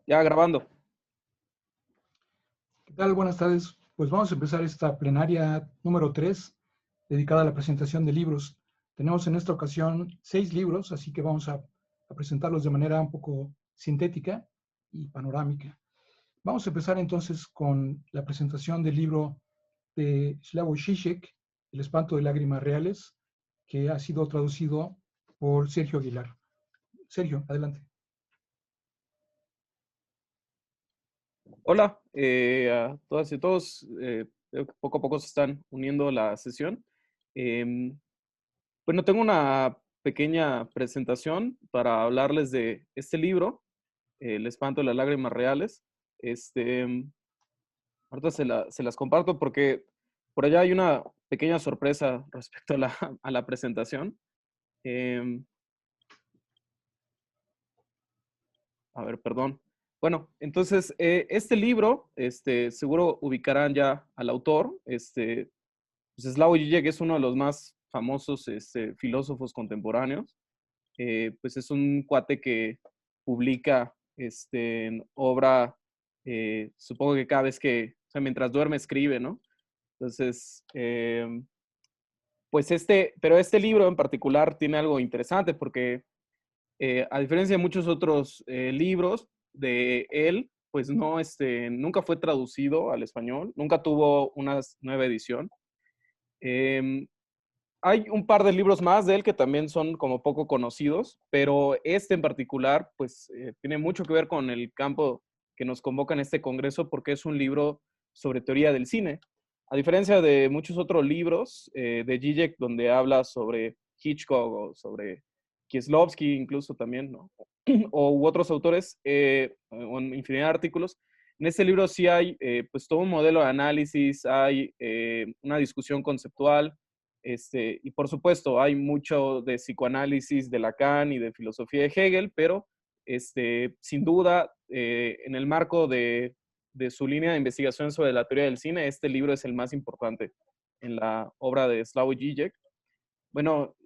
Ya grabando. ¿Qué tal? Buenas tardes. Pues vamos a empezar esta plenaria número 3, dedicada a la presentación de libros. Tenemos en esta ocasión 6 libros, así que vamos a presentarlos de manera un poco sintética y panorámica. Vamos a empezar entonces con la presentación del libro de Slavoj Žižek, El espanto de lágrimas reales, que ha sido traducido por Sergio Aguilar. Sergio, adelante. Hola a todas y todos. Veo que poco a poco se están uniendo a la sesión. Em, bueno, tengo una pequeña presentación para hablarles de este libro, El espanto de las lágrimas reales. Ahorita se las comparto porque por allá hay una pequeña sorpresa respecto a a la presentación. Em, a ver, perdón. Bueno, entonces, este libro, seguro ubicarán ya al autor. Pues Slavoj Žižek es uno de los más famosos filósofos contemporáneos. Pues es un cuate que publica en obra, supongo que cada vez que, o sea, mientras duerme escribe, ¿no? Entonces, pues pero este libro en particular tiene algo interesante porque a diferencia de muchos otros libros de él, pues no, nunca fue traducido al español, nunca tuvo una nueva edición. Eh, Hay un par de libros más de él que también son como poco conocidos, pero este en particular, pues tiene mucho que ver con el campo que nos convoca en este congreso porque es un libro sobre teoría del cine. A diferencia de muchos otros libros de Zizek, donde habla sobre Hitchcock o sobre Kieslowski incluso también, ¿no? O u otros autores, o en infinidad de artículos, en este libro sí hay pues todo un modelo de análisis, hay una discusión conceptual, y por supuesto, hay mucho de psicoanálisis de Lacan y de filosofía de Hegel, pero sin duda, en el marco de su línea de investigación sobre la teoría del cine, este libro es el más importante en la obra de Slavoj Žižek. Bueno,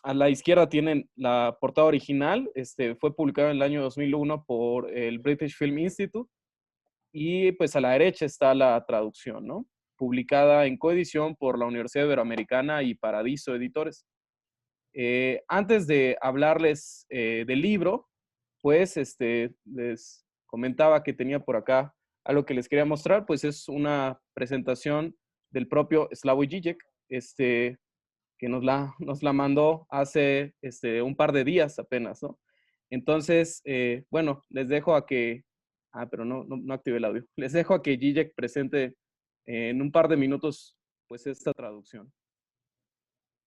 a la izquierda tienen la portada original, fue publicado en el año 2001 por el British Film Institute, y pues a la derecha está la traducción, ¿no? Publicada en coedición por la Universidad Iberoamericana y Paradiso Editores. Antes de hablarles del libro, pues les comentaba que tenía por acá algo que les quería mostrar, pues es una presentación del propio Slavoj Žižek, que nos la mandó hace un par de días apenas, ¿no? Entonces, bueno, les dejo a que... Ah, pero no activé el audio. Les dejo a que Žižek presente en un par de minutos, pues, esta traducción.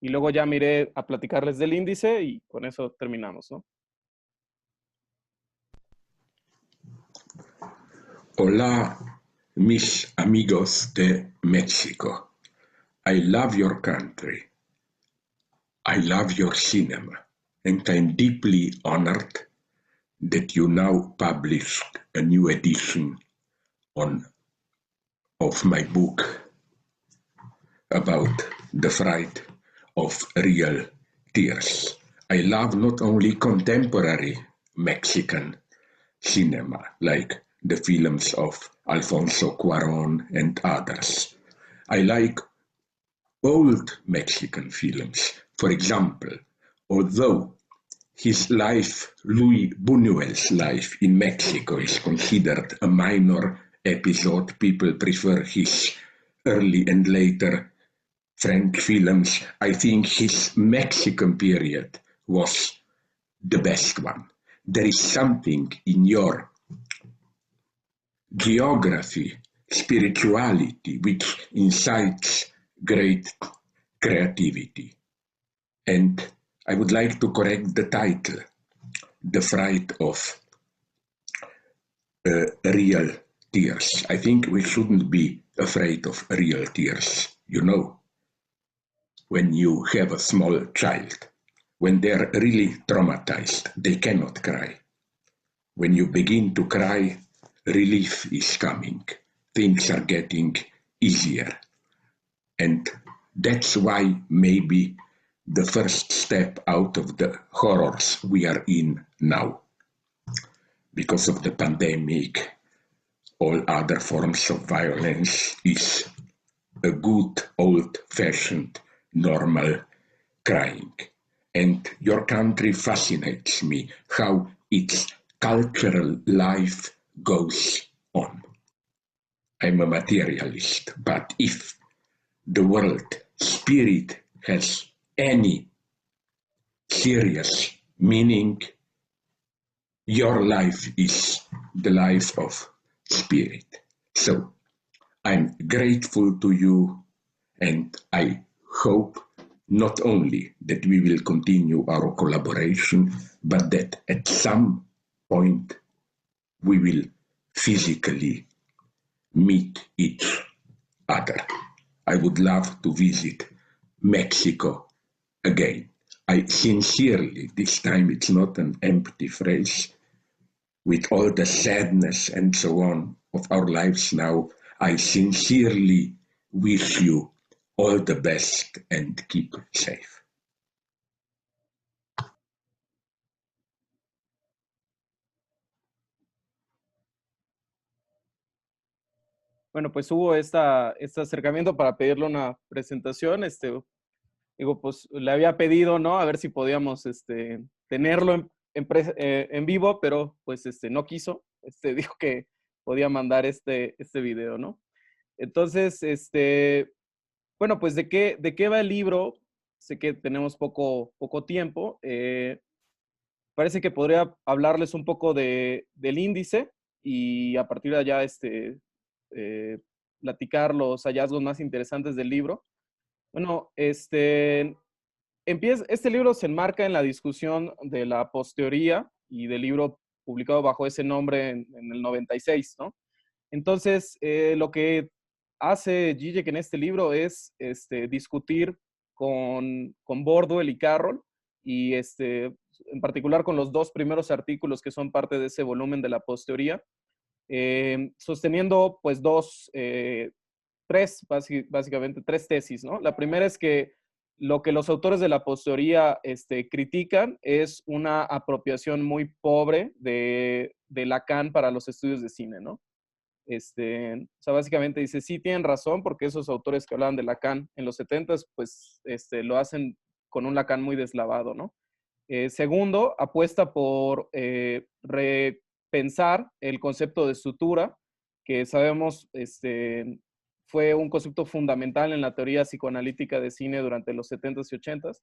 Y luego ya miré a platicarles del índice y con eso terminamos, ¿no? Hola, mis amigos de México. I love your country. I love your cinema. And I'm deeply honored that you now published a new edition of my book about the fright of real tears. I love not only contemporary Mexican cinema, like the films of Alfonso Cuarón and others. I like old Mexican films. For example, although his life, Luis Buñuel's life in Mexico, is considered a minor episode, people prefer his early and later French films. I think his Mexican period was the best one. There is something in your geography, spirituality, which incites great creativity. And I would like to correct the title, The Fright of Real Tears. I think we shouldn't be afraid of real tears. You know, when you have a small child, when they're really traumatized, they cannot cry. When you begin to cry, relief is coming. Things are getting easier. And that's why maybe the first step out of the horrors we are in now. because of the pandemic, all other forms of violence is a good old-fashioned normal crying. And your country fascinates me, how its cultural life goes on. I'm a materialist, but if the world spirit has any serious meaning, your life is the life of spirit. So I'm grateful to you, and I hope not only that we will continue our collaboration, but that at some point we will physically meet each other. I would love to visit Mexico again. I sincerely, this time it's not an empty phrase, with all the sadness and so on of our lives now, I sincerely wish you all the best and keep safe. Bueno, pues hubo este acercamiento para pedirle una presentación. Digo, pues le había pedido, ¿no? A ver si podíamos tenerlo en vivo, pero pues no quiso. Dijo que podía mandar este video, ¿no? Entonces, bueno, pues ¿de qué va el libro? Sé que tenemos poco tiempo. Parece que podría hablarles un poco del índice y a partir de allá eh, platicar los hallazgos más interesantes del libro. Bueno, este libro se enmarca en la discusión de la posteoría y del libro publicado bajo ese nombre en el 96, ¿no? Entonces, lo que hace Zizek en este libro es discutir con Bordwell y Carroll, y en particular con los dos primeros artículos que son parte de ese volumen de la posteoría, sosteniendo pues básicamente tres tesis, ¿no? La primera es que lo que los autores de la posteoría critican es una apropiación muy pobre de Lacan para los estudios de cine, ¿no? O sea, básicamente dice, sí, tienen razón, porque esos autores que hablaban de Lacan en los 70s, pues lo hacen con un Lacan muy deslavado, ¿no? Segundo, apuesta por repensar el concepto de sutura, que sabemos fue un concepto fundamental en la teoría psicoanalítica de cine durante los 70s y 80s.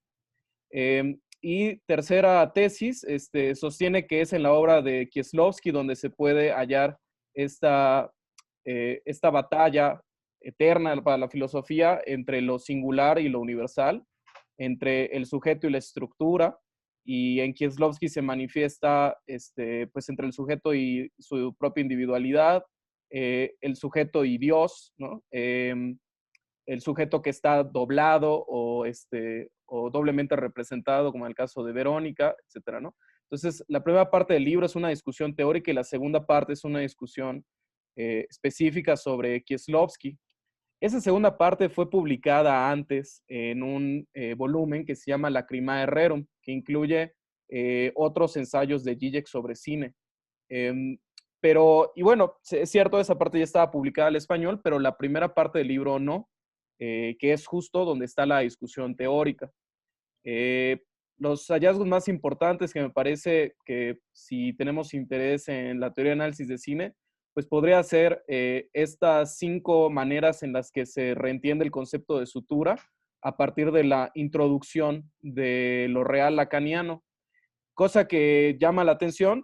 Y tercera tesis, sostiene que es en la obra de Kieslowski donde se puede hallar esta batalla eterna para la filosofía entre lo singular y lo universal, entre el sujeto y la estructura, y en Kieslowski se manifiesta pues entre el sujeto y su propia individualidad, el sujeto y Dios, ¿no? El sujeto que está doblado o doblemente representado, como en el caso de Verónica, etcétera, ¿no? Entonces, la primera parte del libro es una discusión teórica y la segunda parte es una discusión específica sobre Kieslowski. Esa segunda parte fue publicada antes en un volumen que se llama Lacrimae Rerum, que incluye otros ensayos de Zizek sobre cine. Y bueno, es cierto, esa parte ya estaba publicada al español, pero la primera parte del libro no, que es justo donde está la discusión teórica. Los hallazgos más importantes que me parece que si tenemos interés en la teoría de análisis de cine, pues podría ser estas 5 maneras en las que se reentiende el concepto de sutura a partir de la introducción de lo real lacaniano. Cosa que llama la atención,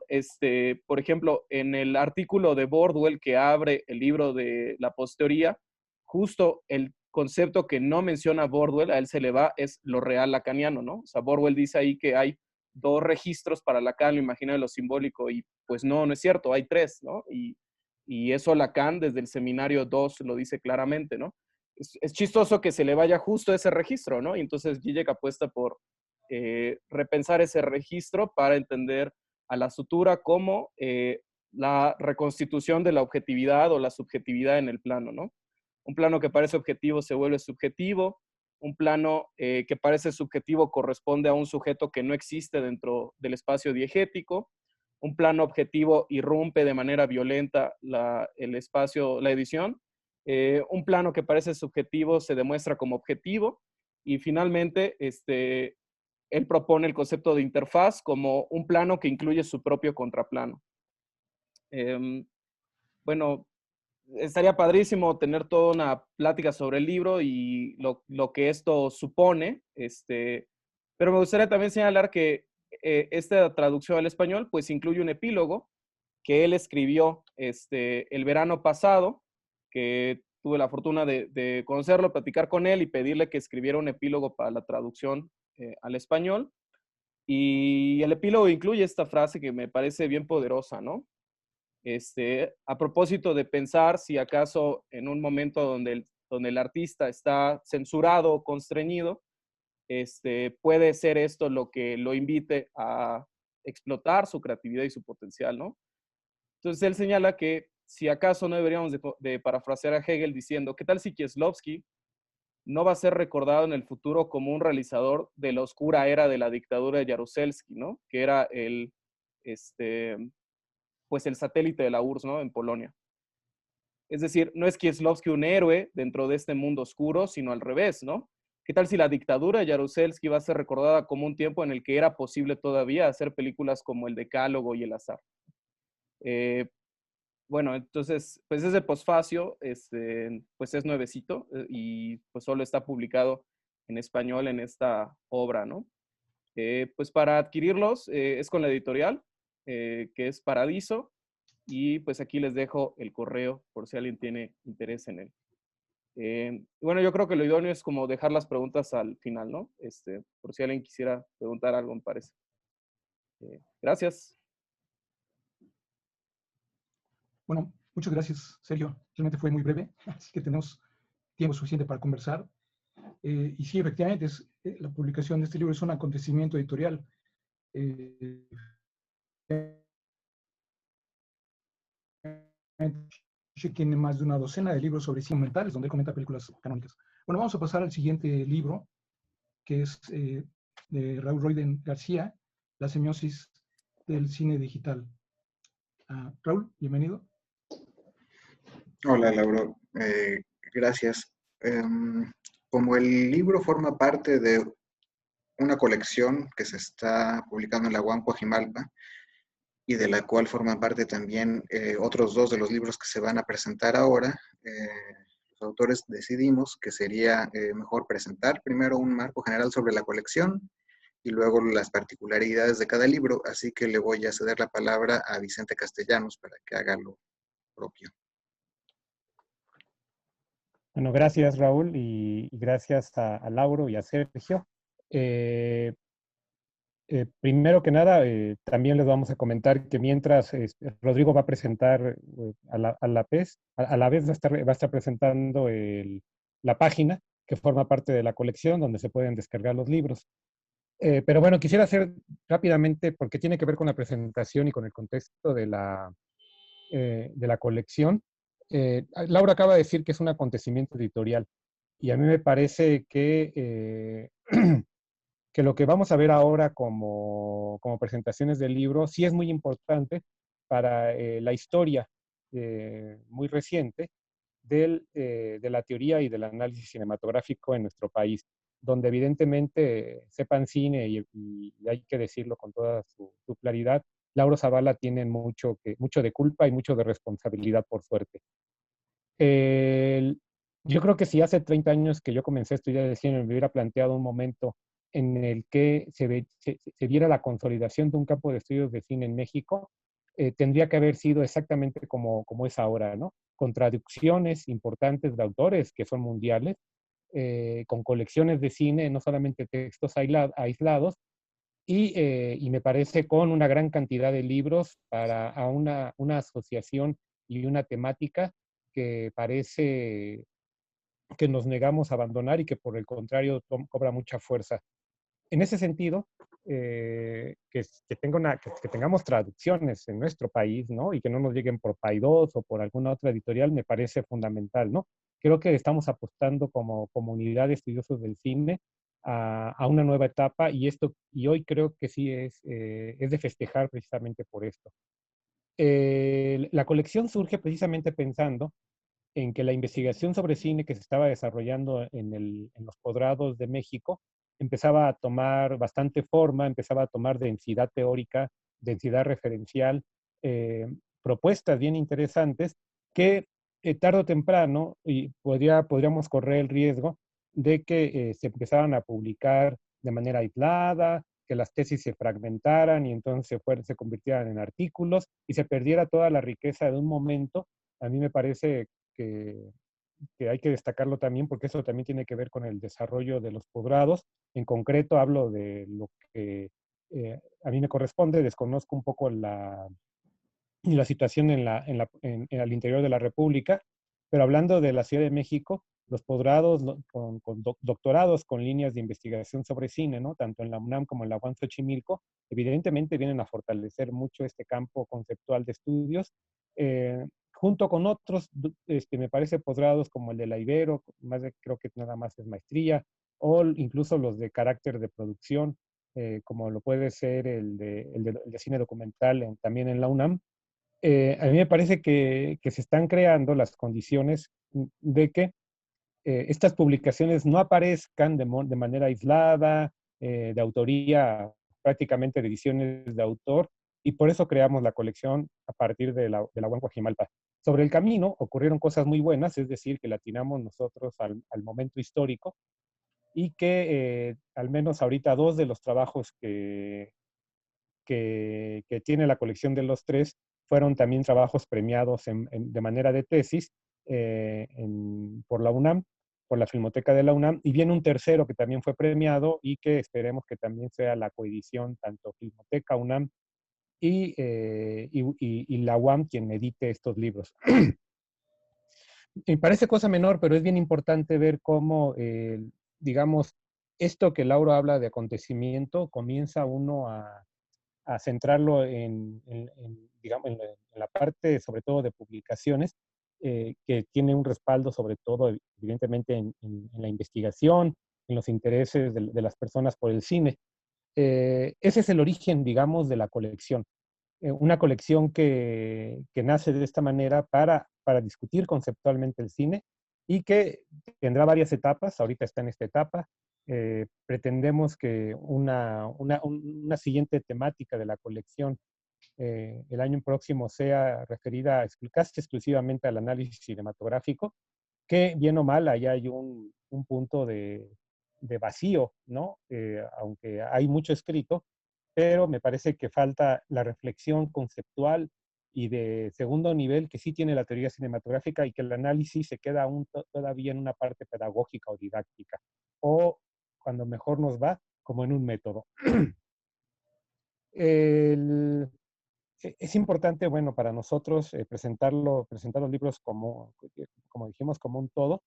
por ejemplo, en el artículo de Bordwell que abre el libro de la posteoría, justo el concepto que no menciona Bordwell, a él se le va, es lo real lacaniano, ¿no? O sea, Bordwell dice ahí que hay 2 registros para Lacan, lo imaginario y lo simbólico, y pues no es cierto, hay 3, ¿no? Y eso Lacan desde el seminario 2 lo dice claramente, ¿no? Es chistoso que se le vaya justo ese registro, ¿no? Y entonces Zizek apuesta por repensar ese registro para entender a la sutura como la reconstitución de la objetividad o la subjetividad en el plano, ¿no? Un plano que parece objetivo se vuelve subjetivo, un plano que parece subjetivo corresponde a un sujeto que no existe dentro del espacio diegético, un plano objetivo irrumpe de manera violenta el espacio, la edición. Un plano que parece subjetivo se demuestra como objetivo y finalmente él propone el concepto de interfaz como un plano que incluye su propio contraplano. Bueno, estaría padrísimo tener toda una plática sobre el libro y lo que esto supone, pero me gustaría también señalar que esta traducción al español pues incluye un epílogo que él escribió el verano pasado, que tuve la fortuna de conocerlo, platicar con él y pedirle que escribiera un epílogo para la traducción al español. Y el epílogo incluye esta frase que me parece bien poderosa, ¿no? A propósito de pensar si acaso en un momento donde el artista está censurado o constreñido, puede ser esto lo que lo invite a explotar su creatividad y su potencial, ¿no? Entonces él señala que si acaso no deberíamos de parafrasear a Hegel diciendo, ¿qué tal si Kieslowski no va a ser recordado en el futuro como un realizador de la oscura era de la dictadura de Jaruzelski, ¿no? Que era pues el satélite de la URSS, ¿no? En Polonia. Es decir, no es Kieslowski un héroe dentro de este mundo oscuro, sino al revés, ¿no? ¿Qué tal si la dictadura de Jaruzelski va a ser recordada como un tiempo en el que era posible todavía hacer películas como El Decálogo y El Azar? Bueno, entonces, pues ese posfacio, pues es nuevecito y pues solo está publicado en español en esta obra, ¿no? Pues para adquirirlos es con la editorial, que es Paradiso, y pues aquí les dejo el correo por si alguien tiene interés en él. Bueno, yo creo que lo idóneo es como dejar las preguntas al final, ¿no? Por si alguien quisiera preguntar algo, me parece. Gracias. Bueno, muchas gracias, Sergio. Realmente fue muy breve, así que tenemos tiempo suficiente para conversar. Y sí, efectivamente, la publicación de este libro es un acontecimiento editorial. Tiene más de una docena de libros sobre cine mentales, donde comenta películas canónicas. Bueno, vamos a pasar al siguiente libro, que es de Raúl Roiden García, La semiosis del cine digital. Raúl, bienvenido. Hola, Lauro. Gracias. Como el libro forma parte de una colección que se está publicando en la UAM Coajimalpa y de la cual forman parte también otros dos de los libros que se van a presentar ahora, los autores decidimos que sería mejor presentar primero un marco general sobre la colección y luego las particularidades de cada libro, así que le voy a ceder la palabra a Vicente Castellanos para que haga lo propio. Bueno, gracias Raúl y gracias a Lauro y a Sergio. Primero que nada, también les vamos a comentar que mientras Rodrigo va a presentar a la vez va a estar presentando la página que forma parte de la colección donde se pueden descargar los libros. Pero bueno, quisiera hacer rápidamente, porque tiene que ver con la presentación y con el contexto de la colección. Laura acaba de decir que es un acontecimiento editorial y a mí me parece que que lo que vamos a ver ahora como presentaciones del libro sí es muy importante para la historia muy reciente de la teoría y del análisis cinematográfico en nuestro país, donde evidentemente sepan cine y hay que decirlo con toda su claridad, Lauro Zavala tiene mucho de culpa y mucho de responsabilidad, por suerte. El, yo creo que si hace 30 años que yo comencé a estudiar el cine, me hubiera planteado un momento en el que se viera la consolidación de un campo de estudios de cine en México, tendría que haber sido exactamente como es ahora, ¿no? Con traducciones importantes de autores que son mundiales, con colecciones de cine, no solamente textos aislados, y me parece con una gran cantidad de libros para una asociación y una temática que parece que nos negamos a abandonar y que por el contrario cobra mucha fuerza. En ese sentido, que tengamos traducciones en nuestro país, ¿no? Y que no nos lleguen por Paidós o por alguna otra editorial me parece fundamental, ¿no? Creo que estamos apostando como comunidad de estudiosos del cine a una nueva etapa y hoy creo que sí es de festejar precisamente por esto. La colección surge precisamente pensando en que la investigación sobre cine que se estaba desarrollando en los posgrados de México empezaba a tomar bastante forma, empezaba a tomar densidad teórica, densidad referencial, eh, propuestas bien interesantes que tarde o temprano podríamos correr el riesgo de que se empezaran a publicar de manera aislada, que las tesis se fragmentaran y entonces se convirtieran en artículos y se perdiera toda la riqueza de un momento. A mí me parece que, que hay que destacarlo también porque eso también tiene que ver con el desarrollo de los posgrados. En concreto hablo de lo que a mí me corresponde, desconozco un poco la situación al interior de la República, pero hablando de la Ciudad de México, los posgrados con doctorados con líneas de investigación sobre cine, ¿no? Tanto en la UNAM como en la UAM Xochimilco, evidentemente vienen a fortalecer mucho este campo conceptual de estudios, junto con otros, me parece, posgrados como el de la Ibero, creo que nada más es maestría, o incluso los de carácter de producción, como lo puede ser el de cine documental también en la UNAM. A mí me parece que se están creando las condiciones de que estas publicaciones no aparezcan de manera aislada, de autoría prácticamente de ediciones de autor, y por eso creamos la colección a partir de la UAM Coajimalpa. Sobre el camino ocurrieron cosas muy buenas, es decir, que la atinamos nosotros al momento histórico y que al menos ahorita dos de los trabajos que tiene la colección de los tres fueron también trabajos premiados de manera de tesis por la UNAM, por la Filmoteca de la UNAM, y viene un tercero que también fue premiado y que esperemos que también sea la coedición, tanto Filmoteca, UNAM y la UAM quien edite estos libros. Me parece cosa menor, pero es bien importante ver cómo, digamos, esto que Laura habla de acontecimiento, comienza uno a centrarlo digamos, en la parte, sobre todo, de publicaciones, que tiene un respaldo, sobre todo, evidentemente, en la investigación, en los intereses de las personas por el cine. Ese es el origen, digamos, de la colección. Una colección que nace de esta manera para discutir conceptualmente el cine y que tendrá varias etapas, ahorita está en esta etapa. Pretendemos que una siguiente temática de la colección el año próximo sea referida casi exclusivamente al análisis cinematográfico, que bien o mal, allá hay un punto de vacío, ¿no? Aunque hay mucho escrito, pero me parece que falta la reflexión conceptual y de segundo nivel que sí tiene la teoría cinematográfica y que el análisis se queda aún todavía en una parte pedagógica o didáctica, o cuando mejor nos va, como en un método. El, es importante, bueno, para nosotros presentar los libros como dijimos, como un todo.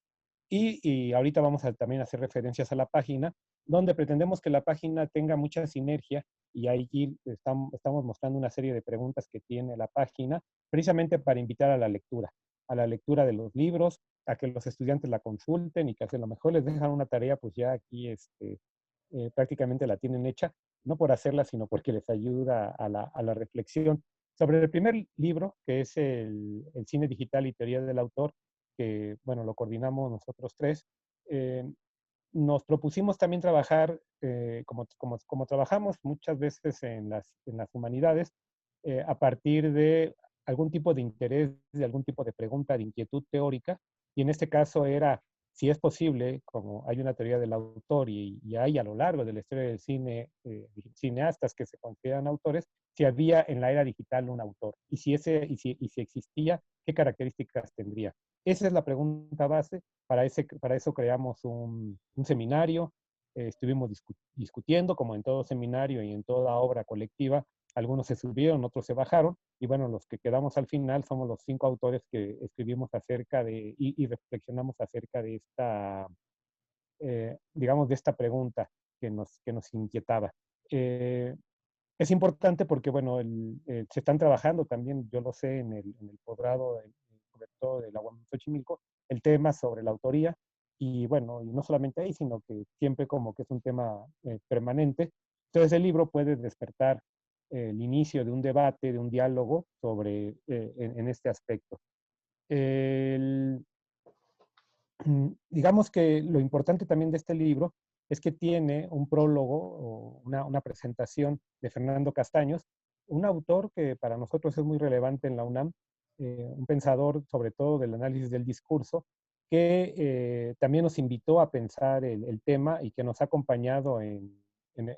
Y ahorita vamos a también hacer referencias a la página, donde pretendemos que la página tenga mucha sinergia y ahí estamos mostrando una serie de preguntas que tiene la página, precisamente para invitar a la lectura de los libros, a que los estudiantes la consulten y que a lo mejor les dejan una tarea, pues ya aquí prácticamente la tienen hecha, no por hacerla, sino porque les ayuda a la reflexión. Sobre el primer libro, que es el cine digital y teoría del autor, que, bueno, lo coordinamos nosotros tres, nos propusimos también trabajar, como trabajamos muchas veces en las humanidades, a partir de algún tipo de interés, de algún tipo de pregunta, de inquietud teórica, y en este caso era si es posible, como hay una teoría del autor y hay a lo largo de la historia del cine cineastas que se consideran autores, si había en la era digital un autor y si existía, qué características tendría. Esa es la pregunta base. Para eso creamos un seminario. Estuvimos discutiendo, como en todo seminario y en toda obra colectiva. Algunos se subieron, otros se bajaron. Y bueno, los que quedamos al final somos los 5 autores que escribimos acerca y reflexionamos acerca de digamos, de esta pregunta que nos inquietaba. Es importante porque, bueno, se están trabajando también, yo lo sé, en el posgrado, sobre todo de la UAM Xochimilco, el tema sobre la autoría. y bueno, y no solamente ahí, sino que siempre como que es un tema permanente. Entonces el libro puede despertar el inicio de un debate, de un diálogo sobre, en este aspecto. El, digamos que lo importante también de este libro es que tiene un prólogo o una presentación de Fernando Castaños, un autor que para nosotros es muy relevante en la UNAM, un pensador sobre todo del análisis del discurso, que también nos invitó a pensar el tema y que nos ha acompañado en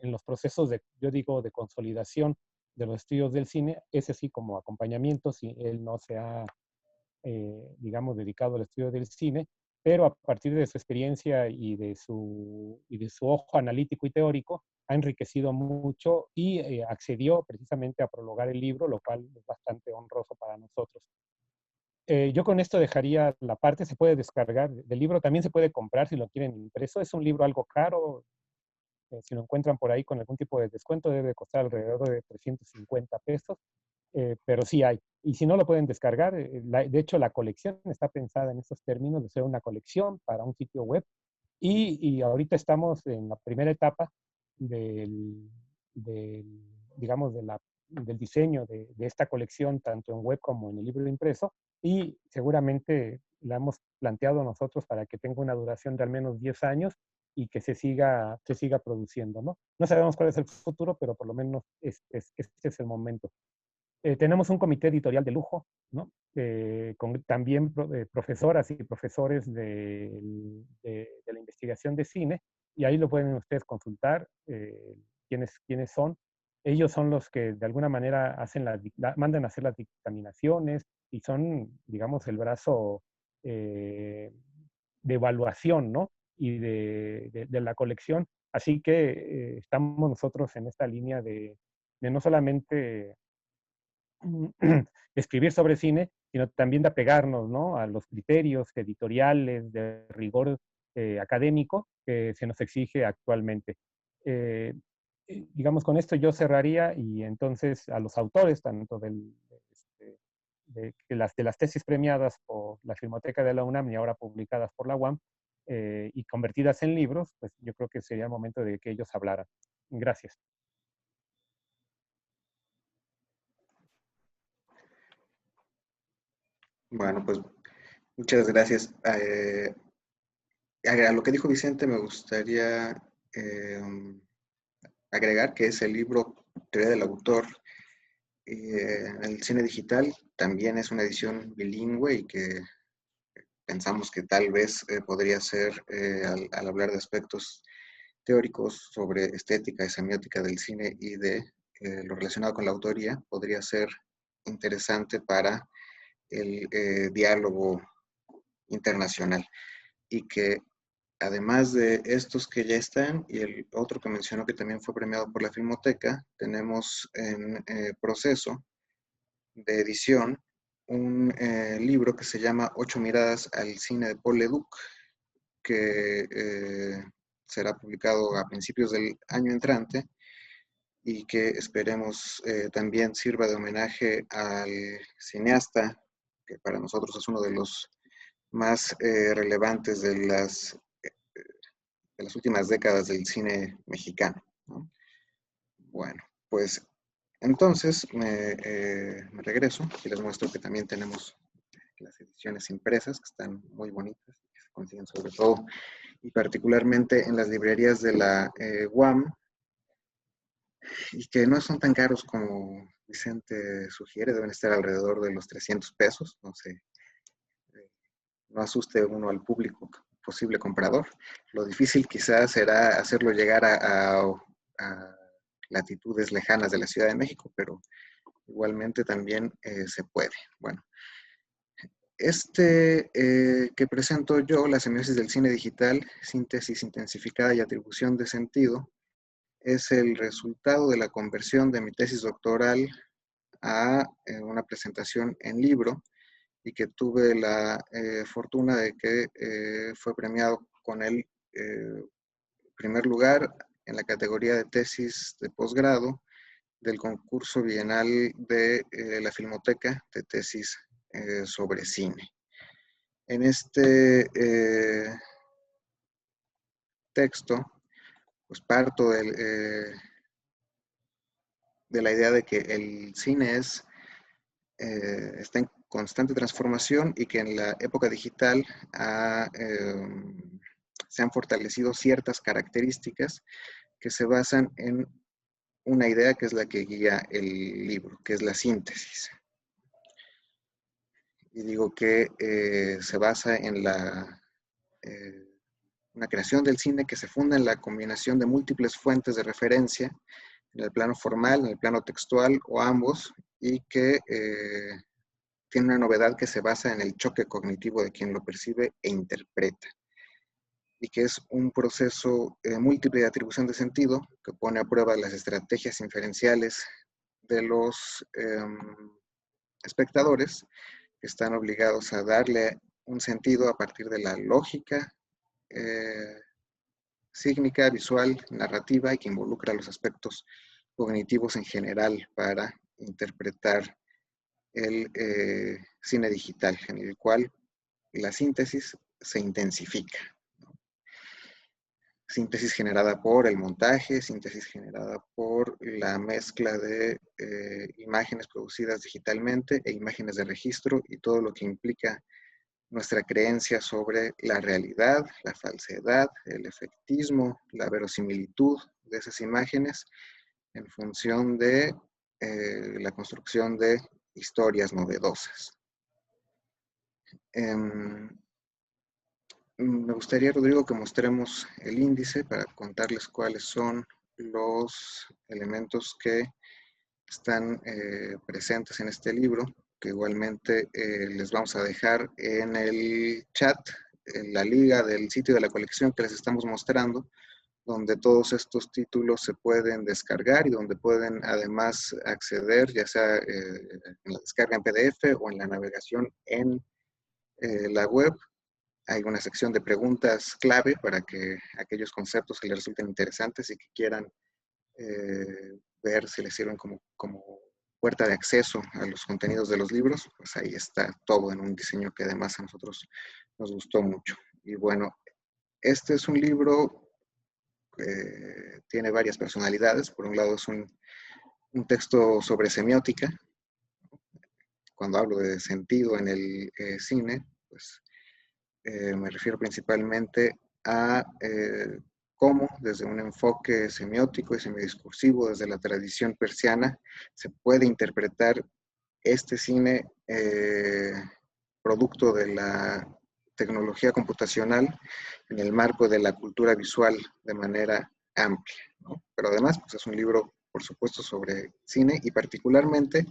los procesos de, yo digo, de consolidación de los estudios del cine, ese sí como acompañamiento, si él no se ha digamos, dedicado al estudio del cine, pero a partir de su experiencia y de su ojo analítico y teórico, ha enriquecido mucho y accedió precisamente a prologar el libro, lo cual es bastante honroso para nosotros. Yo con esto dejaría la parte, se puede descargar del libro, también se puede comprar si lo quieren impreso, es un libro algo caro, si lo encuentran por ahí con algún tipo de descuento debe costar alrededor de 350 pesos, pero sí hay. Y si no lo pueden descargar, de hecho la colección está pensada en esos términos de ser una colección para un sitio web y ahorita estamos en la primera etapa del, del digamos, del diseño de esta colección, tanto en web como en el libro impreso, y seguramente la hemos planteado nosotros para que tenga una duración de al menos 10 años y que se siga produciendo, ¿no? No sabemos cuál es el futuro, pero por lo menos este es el momento. Tenemos un comité editorial de lujo, ¿no? Con también profesoras y profesores de la investigación de cine, y ahí lo pueden ustedes consultar, quiénes son. Ellos son los que de alguna manera hacen mandan a hacer las dictaminaciones y son, digamos, el brazo de evaluación, ¿no? Y de la colección. Así que estamos nosotros en esta línea de no solamente escribir sobre cine, sino también de apegarnos, ¿no? A los criterios editoriales de rigor académico que se nos exige actualmente. Eh, digamos, con esto yo cerraría y entonces a los autores, tanto de las tesis premiadas por la Filmoteca de la UNAM y ahora publicadas por la UAM y convertidas en libros, pues yo creo que sería el momento de que ellos hablaran. Gracias. Bueno, pues muchas gracias. A lo que dijo Vicente me gustaría eh, agregar que ese libro, Teoría del Autor, el cine digital, también es una edición bilingüe y que pensamos que tal vez podría ser, al hablar de aspectos teóricos sobre estética y semiótica del cine y de lo relacionado con la autoría, podría ser interesante para el diálogo internacional y que además de estos que ya están y el otro que mencionó que también fue premiado por la Filmoteca, tenemos en proceso de edición un libro que se llama Ocho miradas al cine de Paul Leduc, que será publicado a principios del año entrante y que esperemos también sirva de homenaje al cineasta, que para nosotros es uno de los más relevantes de las últimas décadas del cine mexicano, ¿no? Bueno, pues entonces me regreso y les muestro que también tenemos las ediciones impresas, que están muy bonitas, que se consiguen sobre todo y particularmente en las librerías de la UAM, y que no son tan caros como Vicente sugiere, deben estar alrededor de los 300 pesos, no sé, no asuste uno al público posible comprador. Lo difícil quizás será hacerlo llegar a latitudes lejanas de la Ciudad de México, pero igualmente también se puede. Bueno, que presento yo, la semiosis del cine digital, síntesis intensificada y atribución de sentido, es el resultado de la conversión de mi tesis doctoral a una presentación en libro y que tuve la fortuna de que fue premiado con el primer lugar en la categoría de tesis de posgrado del concurso bienal de la Filmoteca de tesis sobre cine. En este texto, pues parto de la idea de que el cine está en constante transformación y que en la época digital se han fortalecido ciertas características que se basan en una idea que es la que guía el libro, que es la síntesis. Y digo que se basa en una creación del cine que se funda en la combinación de múltiples fuentes de referencia, en el plano formal, en el plano textual o ambos, y que tiene una novedad que se basa en el choque cognitivo de quien lo percibe e interpreta, y que es un proceso múltiple de atribución de sentido que pone a prueba las estrategias inferenciales de los espectadores, que están obligados a darle un sentido a partir de la lógica sígnica, visual, narrativa, y que involucra los aspectos cognitivos en general para interpretar el cine digital, en el cual la síntesis se intensifica. Síntesis generada por el montaje, síntesis generada por la mezcla de imágenes producidas digitalmente e imágenes de registro y todo lo que implica nuestra creencia sobre la realidad, la falsedad, el efectismo, la verosimilitud de esas imágenes en función de la construcción de historias novedosas. Me gustaría, Rodrigo, que mostremos el índice para contarles cuáles son los elementos que están presentes en este libro, que igualmente les vamos a dejar en el chat, en la liga del sitio de la colección que les estamos mostrando, donde todos estos títulos se pueden descargar y donde pueden además acceder, ya sea en la descarga en PDF o en la navegación en la web. Hay una sección de preguntas clave para que aquellos conceptos que les resulten interesantes y que quieran ver si les sirven como puerta de acceso a los contenidos de los libros, pues ahí está todo en un diseño que además a nosotros nos gustó mucho. Y bueno, este es un libro que tiene varias personalidades. Por un lado es un texto sobre semiótica. Cuando hablo de sentido en el cine, pues me refiero principalmente a cómo desde un enfoque semiótico y semidiscursivo, desde la tradición persiana, se puede interpretar este cine producto de la tecnología computacional en el marco de la cultura visual de manera amplia, ¿no? Pero además, pues es un libro, por supuesto, sobre cine y particularmente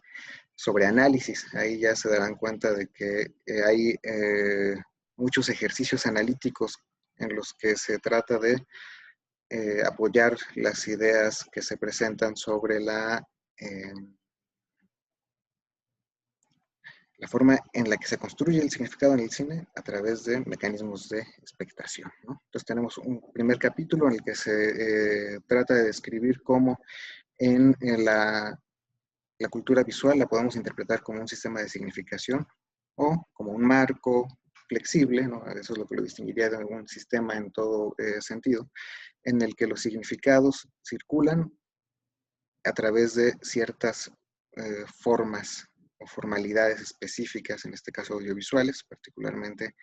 sobre análisis. Ahí ya se darán cuenta de que hay muchos ejercicios analíticos en los que se trata de apoyar las ideas que se presentan sobre la forma en la que se construye el significado en el cine a través de mecanismos de expectación, ¿no? Entonces tenemos un primer capítulo en el que se trata de describir cómo en la cultura visual la podemos interpretar como un sistema de significación o como un marco flexible, ¿no? Eso es lo que lo distinguiría de un sistema en todo sentido, en el que los significados circulan a través de ciertas formas o formalidades específicas, en este caso audiovisuales, particularmente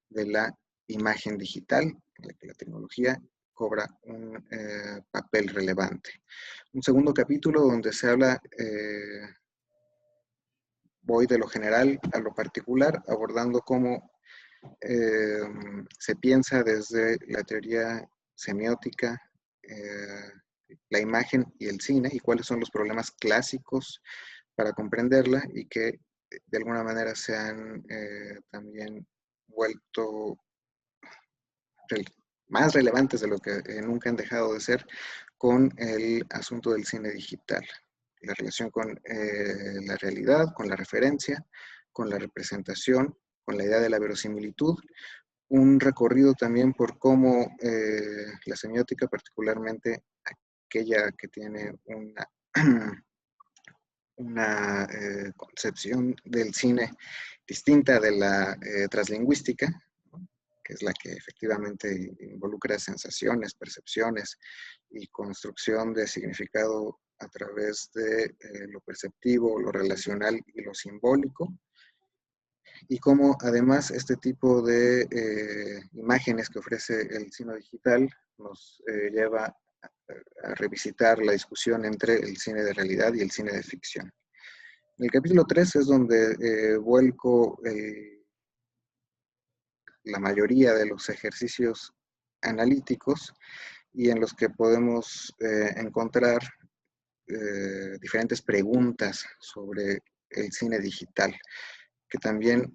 de la imagen digital, en la que la tecnología cobra un papel relevante. Un segundo capítulo donde se habla, voy de lo general a lo particular, abordando cómo se piensa desde la teoría semiótica, la imagen y el cine, y cuáles son los problemas clásicos para comprenderla y que de alguna manera se han también vuelto más relevantes de lo que nunca han dejado de ser con el asunto del cine digital. La relación con la realidad, con la referencia, con la representación, con la idea de la verosimilitud. Un recorrido también por cómo la semiótica, particularmente aquella que tiene una concepción del cine distinta de la translingüística, que es la que efectivamente involucra sensaciones, percepciones y construcción de significado a través de lo perceptivo, lo relacional y lo simbólico, y cómo además este tipo de imágenes que ofrece el cine digital nos lleva a revisitar la discusión entre el cine de realidad y el cine de ficción. En el capítulo 3 es donde vuelco la mayoría de los ejercicios analíticos y en los que podemos encontrar diferentes preguntas sobre el cine digital, que también,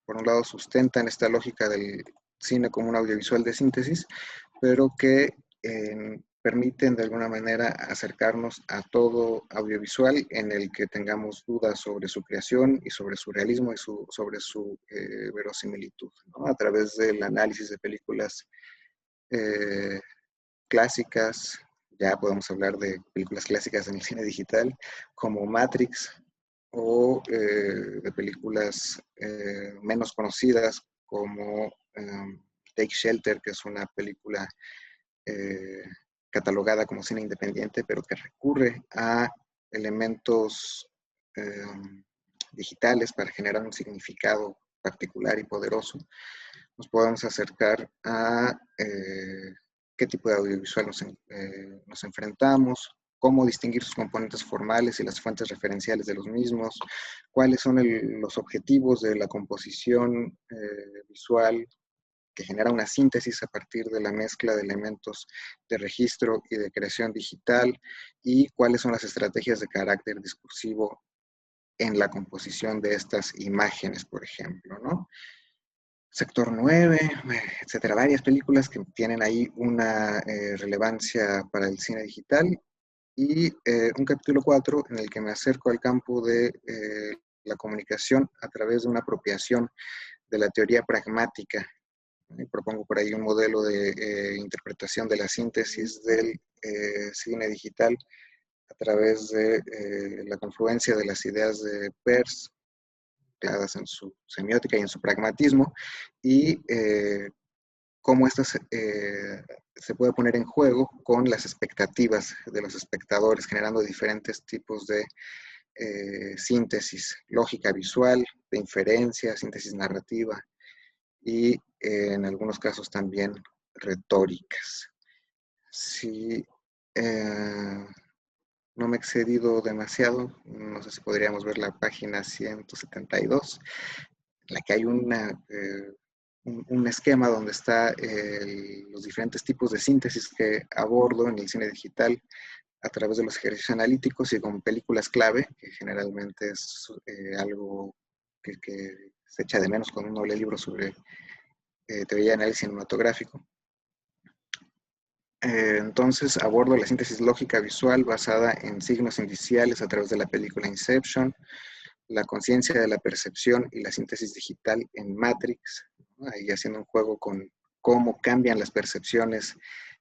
por un lado, sustentan esta lógica del cine como un audiovisual de síntesis, pero que permiten de alguna manera acercarnos a todo audiovisual en el que tengamos dudas sobre su creación y sobre su realismo y sobre su verosimilitud, ¿no? A través del análisis de películas clásicas, ya podemos hablar de películas clásicas en el cine digital, como Matrix, o de películas menos conocidas, como Take Shelter, que es una película catalogada como cine independiente, pero que recurre a elementos digitales para generar un significado particular y poderoso. Nos podemos acercar a qué tipo de audiovisual nos enfrentamos, cómo distinguir sus componentes formales y las fuentes referenciales de los mismos, cuáles son los objetivos de la composición visual, que genera una síntesis a partir de la mezcla de elementos de registro y de creación digital, y cuáles son las estrategias de carácter discursivo en la composición de estas imágenes, por ejemplo, ¿no? Sector 9, etcétera, varias películas que tienen ahí una relevancia para el cine digital, y un capítulo 4 en el que me acerco al campo de la comunicación a través de una apropiación de la teoría pragmática. Propongo por ahí un modelo de interpretación de la síntesis del cine digital a través de la confluencia de las ideas de Peirce, claras en su semiótica y en su pragmatismo, y cómo esto se puede poner en juego con las expectativas de los espectadores, generando diferentes tipos de síntesis lógica visual, de inferencia, síntesis narrativa, y en algunos casos también retóricas. Si no me he excedido demasiado, no sé si podríamos ver la página 172, en la que hay un esquema donde está los diferentes tipos de síntesis que abordo en el cine digital a través de los ejercicios analíticos y con películas clave, que generalmente es algo que se echa de menos cuando uno lee libros sobre teoría de análisis cinematográfico. Entonces abordo la síntesis lógica visual basada en signos indiciales a través de la película Inception, la conciencia de la percepción y la síntesis digital en Matrix, ¿no? Ahí haciendo un juego con cómo cambian las percepciones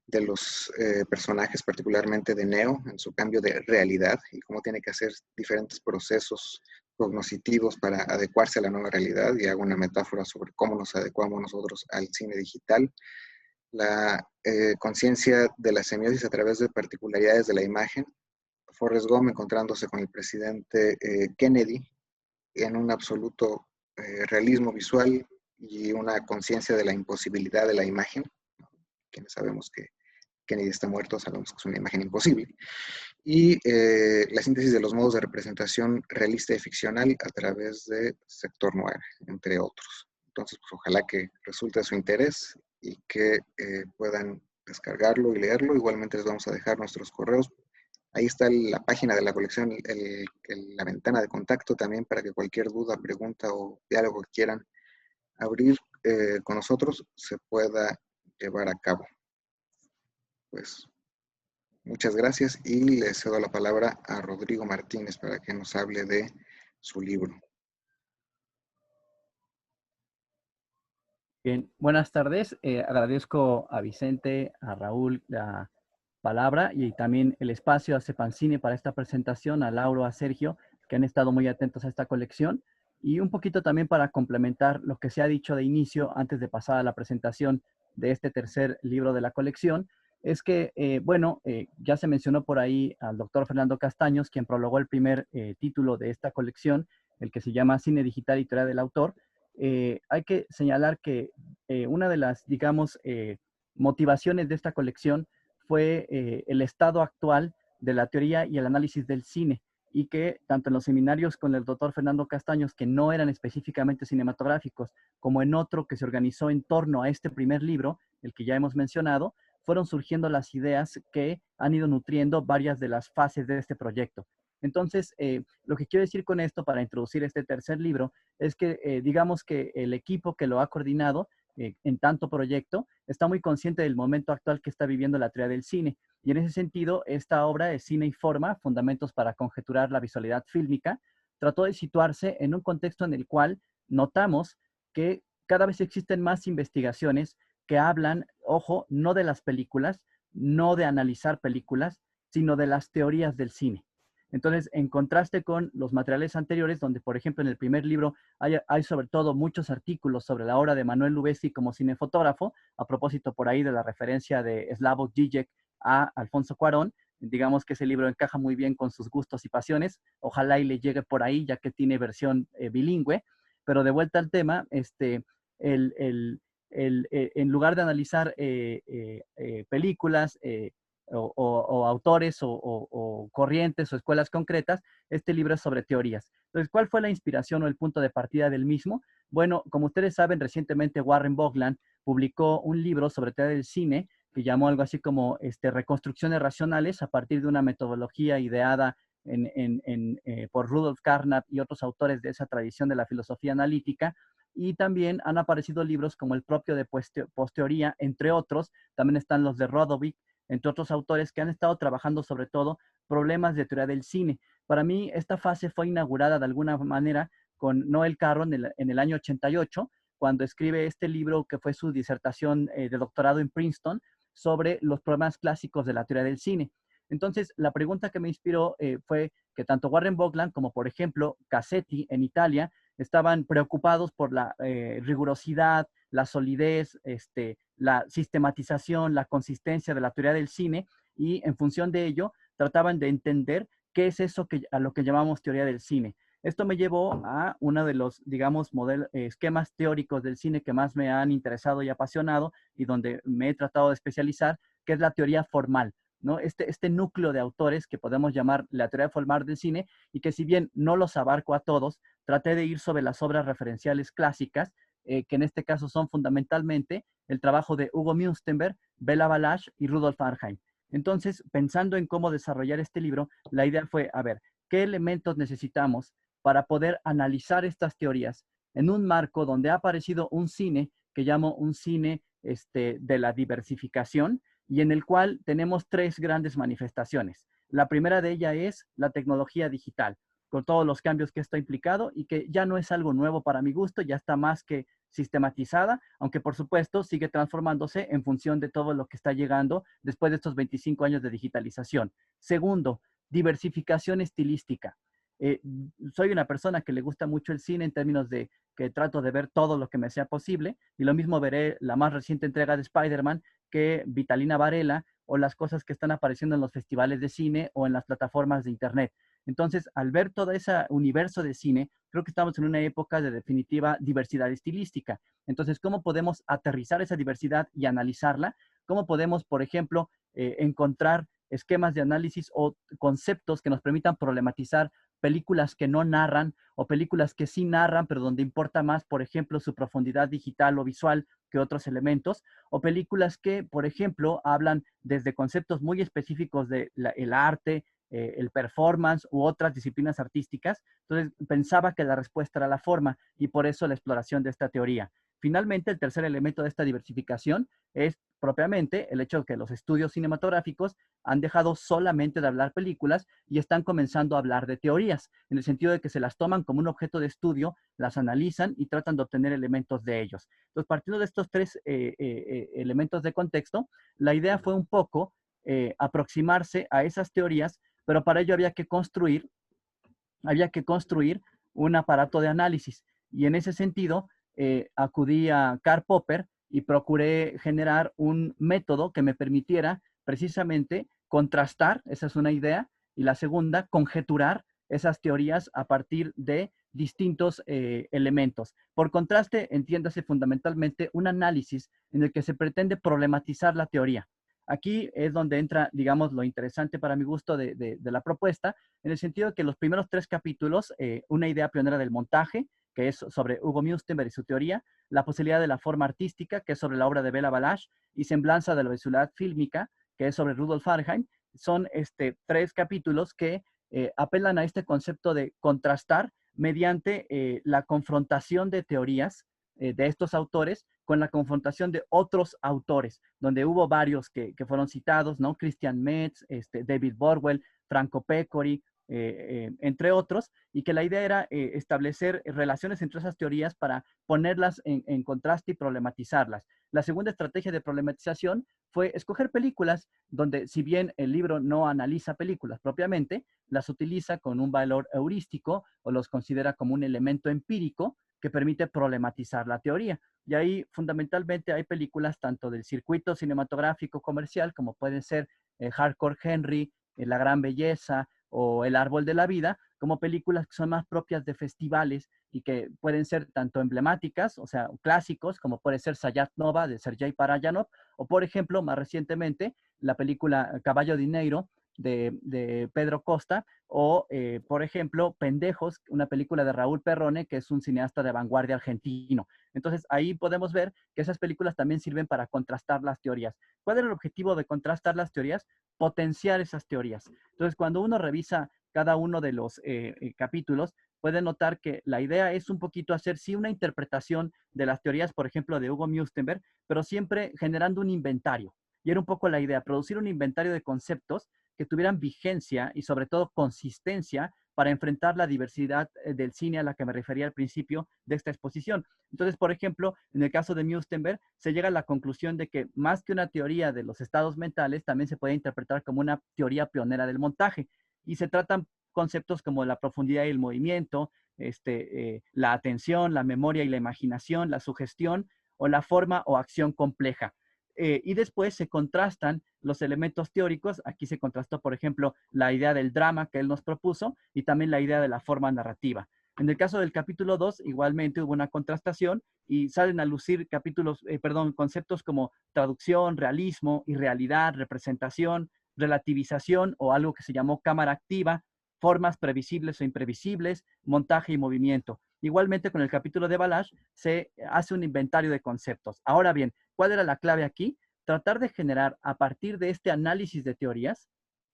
de los personajes, particularmente de Neo, en su cambio de realidad, y cómo tiene que hacer diferentes procesos cognitivos para adecuarse a la nueva realidad, y hago una metáfora sobre cómo nos adecuamos nosotros al cine digital. La conciencia de la semiosis a través de particularidades de la imagen, Forrest Gump encontrándose con el presidente Kennedy en un absoluto realismo visual y una conciencia de la imposibilidad de la imagen. Quienes sabemos que Kennedy está muerto, sabemos que es una imagen imposible. Y la síntesis de los modos de representación realista y ficcional a través de Sector 9, entre otros. Entonces, pues ojalá que resulte de su interés y que puedan descargarlo y leerlo. Igualmente les vamos a dejar nuestros correos. Ahí está la página de la colección, la ventana de contacto también, para que cualquier duda, pregunta o diálogo que quieran abrir con nosotros se pueda llevar a cabo. Pues muchas gracias y le cedo la palabra a Rodrigo Martínez para que nos hable de su libro. Bien, buenas tardes. Agradezco a Vicente, a Raúl la palabra y también el espacio a Cepancine para esta presentación, a Lauro, a Sergio, que han estado muy atentos a esta colección. Y un poquito también para complementar lo que se ha dicho de inicio, antes de pasar a la presentación de este tercer libro de la colección, es que, ya se mencionó por ahí al doctor Fernando Castaños, quien prologó el primer título de esta colección, el que se llama Cine Digital y Teoría del Autor. Hay que señalar que una de las, digamos, motivaciones de esta colección fue el estado actual de la teoría y el análisis del cine, y que tanto en los seminarios con el doctor Fernando Castaños, que no eran específicamente cinematográficos, como en otro que se organizó en torno a este primer libro, el que ya hemos mencionado, fueron surgiendo las ideas que han ido nutriendo varias de las fases de este proyecto. Entonces, lo que quiero decir con esto para introducir este tercer libro es que digamos que el equipo que lo ha coordinado en tanto proyecto está muy consciente del momento actual que está viviendo la teoría del cine. Y en ese sentido, esta obra de Cine y Forma, Fundamentos para conjeturar la visualidad fílmica, trató de situarse en un contexto en el cual notamos que cada vez existen más investigaciones que hablan, ojo, no de las películas, no de analizar películas, sino de las teorías del cine. Entonces, en contraste con los materiales anteriores, donde, por ejemplo, en el primer libro hay sobre todo muchos artículos sobre la obra de Manuel Lubezki como cinefotógrafo, a propósito por ahí de la referencia de Slavoj Žižek a Alfonso Cuarón, digamos que ese libro encaja muy bien con sus gustos y pasiones, ojalá y le llegue por ahí, ya que tiene versión bilingüe, pero de vuelta al tema, en lugar de analizar películas, o autores o corrientes o escuelas concretas, este libro es sobre teorías. Entonces, ¿cuál fue la inspiración o el punto de partida del mismo? Bueno, como ustedes saben, recientemente Warren Bogland publicó un libro sobre teoría del cine que llamó algo así como Reconstrucciones Racionales a partir de una metodología ideada por Rudolf Carnap y otros autores de esa tradición de la filosofía analítica. Y también han aparecido libros como el propio de Posteoría, entre otros. También están los de Rodovic, entre otros autores que han estado trabajando sobre todo problemas de teoría del cine. Para mí, esta fase fue inaugurada de alguna manera con Noel Carroll en el año 88, cuando escribe este libro que fue su disertación de doctorado en Princeton sobre los problemas clásicos de la teoría del cine. Entonces, la pregunta que me inspiró fue que tanto Warren Bogland como, por ejemplo, Cassetti en Italia estaban preocupados por la rigurosidad, la solidez, la sistematización, la consistencia de la teoría del cine, y en función de ello trataban de entender qué es eso a lo que llamamos teoría del cine. Esto me llevó a uno de los, digamos, esquemas teóricos del cine que más me han interesado y apasionado y donde me he tratado de especializar, que es la teoría formal, ¿no? Este núcleo de autores que podemos llamar la teoría formal del cine, y que si bien no los abarco a todos, traté de ir sobre las obras referenciales clásicas, que en este caso son fundamentalmente el trabajo de Hugo Münstenberg, Bela Balázs y Rudolf Arnheim. Entonces, pensando en cómo desarrollar este libro, la idea fue, a ver, ¿qué elementos necesitamos para poder analizar estas teorías en un marco donde ha aparecido un cine que llamo un cine de la diversificación, y en el cual tenemos tres grandes manifestaciones? La primera de ellas es la tecnología digital, con todos los cambios que esto ha implicado y que ya no es algo nuevo para mi gusto, ya está más que sistematizada, aunque por supuesto sigue transformándose en función de todo lo que está llegando después de estos 25 años de digitalización. Segundo, diversificación estilística. Soy una persona que le gusta mucho el cine en términos de que trato de ver todo lo que me sea posible, y lo mismo veré la más reciente entrega de Spider-Man que Vitalina Varela, o las cosas que están apareciendo en los festivales de cine o en las plataformas de internet. Entonces, al ver todo ese universo de cine, creo que estamos en una época de definitiva diversidad estilística. Entonces, ¿cómo podemos aterrizar esa diversidad y analizarla? ¿Cómo podemos, por ejemplo, encontrar esquemas de análisis o conceptos que nos permitan problematizar películas que no narran o películas que sí narran, pero donde importa más, por ejemplo, su profundidad digital o visual que otros elementos, o películas que, por ejemplo, hablan desde conceptos muy específicos del arte, el performance u otras disciplinas artísticas? Entonces, pensaba que la respuesta era la forma, y por eso la exploración de esta teoría. Finalmente, el tercer elemento de esta diversificación es propiamente el hecho de que los estudios cinematográficos han dejado solamente de hablar películas y están comenzando a hablar de teorías, en el sentido de que se las toman como un objeto de estudio, las analizan y tratan de obtener elementos de ellos. Entonces, partiendo de estos tres elementos de contexto, la idea fue un poco aproximarse a esas teorías, pero para ello había que construir un aparato de análisis. Y en ese sentido, acudí a Karl Popper y procuré generar un método que me permitiera precisamente contrastar, esa es una idea, y la segunda, conjeturar esas teorías a partir de distintos elementos. Por contraste, entiéndase fundamentalmente un análisis en el que se pretende problematizar la teoría. Aquí es donde entra, digamos, lo interesante para mi gusto de la propuesta, en el sentido de que los primeros 3 capítulos, una idea pionera del montaje, que es sobre Hugo Müstenberg y su teoría, la posibilidad de la forma artística, que es sobre la obra de Bela Balázs, y Semblanza de la visualidad fílmica, que es sobre Rudolf Fahrenheit, son 3 capítulos que apelan a este concepto de contrastar mediante la confrontación de teorías de estos autores con la confrontación de otros autores, donde hubo varios que fueron citados, ¿no? Christian Metz, David Borwell, Franco Pecori, entre otros, y que la idea era establecer relaciones entre esas teorías para ponerlas en contraste y problematizarlas. La segunda estrategia de problematización fue escoger películas donde, si bien el libro no analiza películas propiamente, las utiliza con un valor heurístico o los considera como un elemento empírico que permite problematizar la teoría. Y ahí fundamentalmente hay películas tanto del circuito cinematográfico comercial, como pueden ser Hardcore Henry, La Gran Belleza o El Árbol de la Vida, como películas que son más propias de festivales y que pueden ser tanto emblemáticas, o sea, clásicos, como puede ser Sayat Nova de Sergei Parajanov, o por ejemplo, más recientemente, la película Caballo Dinero de Pedro Costa, o por ejemplo, Pendejos, una película de Raúl Perrone, que es un cineasta de vanguardia argentino. Entonces, ahí podemos ver que esas películas también sirven para contrastar las teorías. ¿Cuál era el objetivo de contrastar las teorías? Potenciar esas teorías. Entonces, cuando uno revisa cada uno de los capítulos, puede notar que la idea es un poquito hacer, sí, una interpretación de las teorías, por ejemplo, de Hugo Müstenberg, pero siempre generando un inventario. Y era un poco la idea, producir un inventario de conceptos que tuvieran vigencia y sobre todo consistencia para enfrentar la diversidad del cine a la que me refería al principio de esta exposición. Entonces, por ejemplo, en el caso de Müstenberg, se llega a la conclusión de que más que una teoría de los estados mentales, también se puede interpretar como una teoría pionera del montaje. Y se tratan conceptos como la profundidad y el movimiento, la atención, la memoria y la imaginación, la sugestión o la forma o acción compleja. Y después se contrastan los elementos teóricos. Aquí se contrastó, por ejemplo, la idea del drama que él nos propuso y también la idea de la forma narrativa. En el caso del capítulo 2, igualmente hubo una contrastación y salen a lucir conceptos como traducción, realismo, irrealidad, representación, relativización o algo que se llamó cámara activa, formas previsibles o imprevisibles, montaje y movimiento. Igualmente con el capítulo de Balázs se hace un inventario de conceptos. Ahora bien, ¿cuál era la clave aquí? Tratar de generar a partir de este análisis de teorías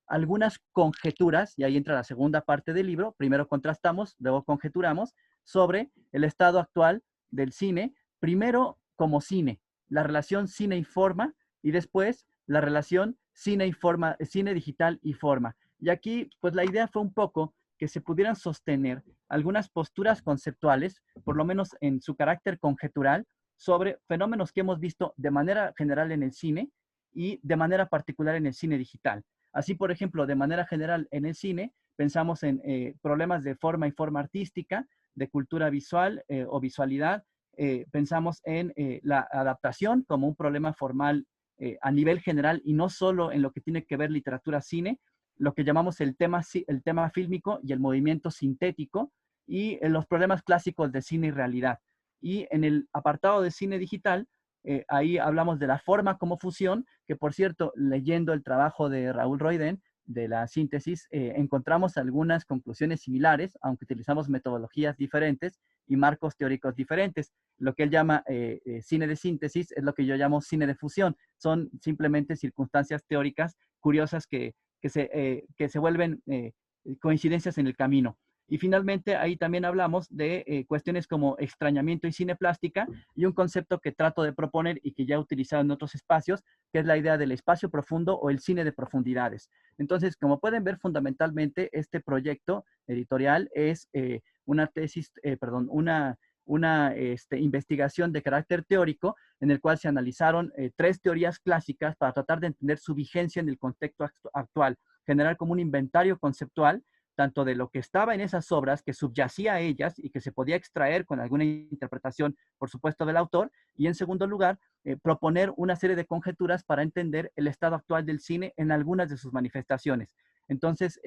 algunas conjeturas, y ahí entra la segunda parte del libro. Primero contrastamos, luego conjeturamos sobre el estado actual del cine, primero como cine, la relación cine y forma, y después la relación cine y forma, cine digital y forma. Y aquí, pues la idea fue un poco que se pudieran sostener algunas posturas conceptuales, por lo menos en su carácter conjetural, sobre fenómenos que hemos visto de manera general en el cine y de manera particular en el cine digital. Así, por ejemplo, de manera general en el cine, pensamos en problemas de forma y forma artística, de cultura visual o visualidad. Pensamos en la adaptación como un problema formal a nivel general y no solo en lo que tiene que ver literatura-cine, lo que llamamos el tema fílmico y el movimiento sintético y los problemas clásicos de cine y realidad. Y en el apartado de cine digital, ahí hablamos de la forma como fusión, que por cierto, leyendo el trabajo de Raúl Roiden, de la síntesis, encontramos algunas conclusiones similares, aunque utilizamos metodologías diferentes y marcos teóricos diferentes. Lo que él llama cine de síntesis es lo que yo llamo cine de fusión. Son simplemente circunstancias teóricas curiosas que se vuelven coincidencias en el camino. Y finalmente, ahí también hablamos de cuestiones como extrañamiento y cineplástica y un concepto que trato de proponer y que ya he utilizado en otros espacios, que es la idea del espacio profundo o el cine de profundidades. Entonces, como pueden ver, fundamentalmente este proyecto editorial es una tesis, una investigación de carácter teórico en el cual se analizaron 3 teorías clásicas para tratar de entender su vigencia en el contexto actual, generar como un inventario conceptual, tanto de lo que estaba en esas obras, que subyacía a ellas y que se podía extraer con alguna interpretación, por supuesto, del autor, y en segundo lugar, proponer una serie de conjeturas para entender el estado actual del cine en algunas de sus manifestaciones. Entonces,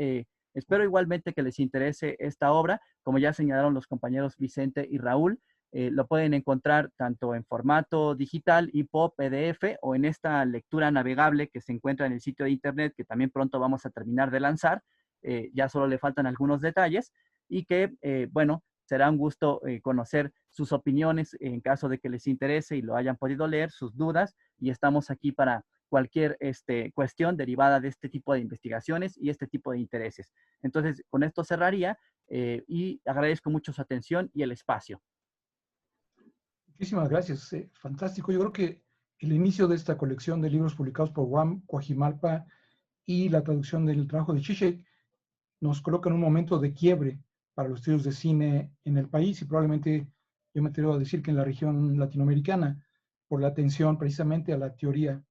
espero igualmente que les interese esta obra, como ya señalaron los compañeros Vicente y Raúl. Lo pueden encontrar tanto en formato digital, EPUB, PDF, o en esta lectura navegable que se encuentra en el sitio de internet, que también pronto vamos a terminar de lanzar. Ya solo le faltan algunos detalles y que, bueno, será un gusto conocer sus opiniones en caso de que les interese y lo hayan podido leer, sus dudas, y estamos aquí para cualquier cuestión derivada de este tipo de investigaciones y este tipo de intereses. Entonces, con esto cerraría y agradezco mucho su atención y el espacio. Muchísimas gracias. Fantástico. Yo creo que el inicio de esta colección de libros publicados por UAM Coajimalpa y la traducción del trabajo de Zizek nos coloca en un momento de quiebre para los estudios de cine en el país y probablemente yo me atrevo a decir que en la región latinoamericana, por la atención precisamente a la teoría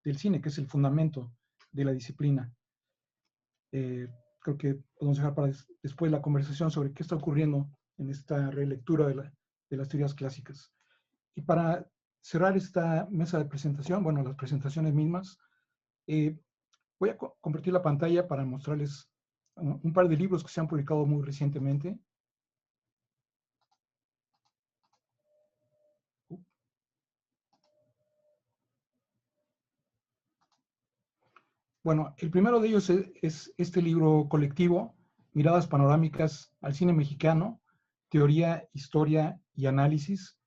del cine, que es el fundamento de la disciplina. Creo que podemos dejar para después la conversación sobre qué está ocurriendo en esta relectura de las teorías clásicas. Y para cerrar esta mesa de presentación, bueno, las presentaciones mismas, voy a compartir la pantalla para mostrarles un par de libros que se han publicado muy recientemente. Bueno, el primero de ellos es este libro colectivo, Miradas Panorámicas al Cine Mexicano, Teoría, Historia y Análisis,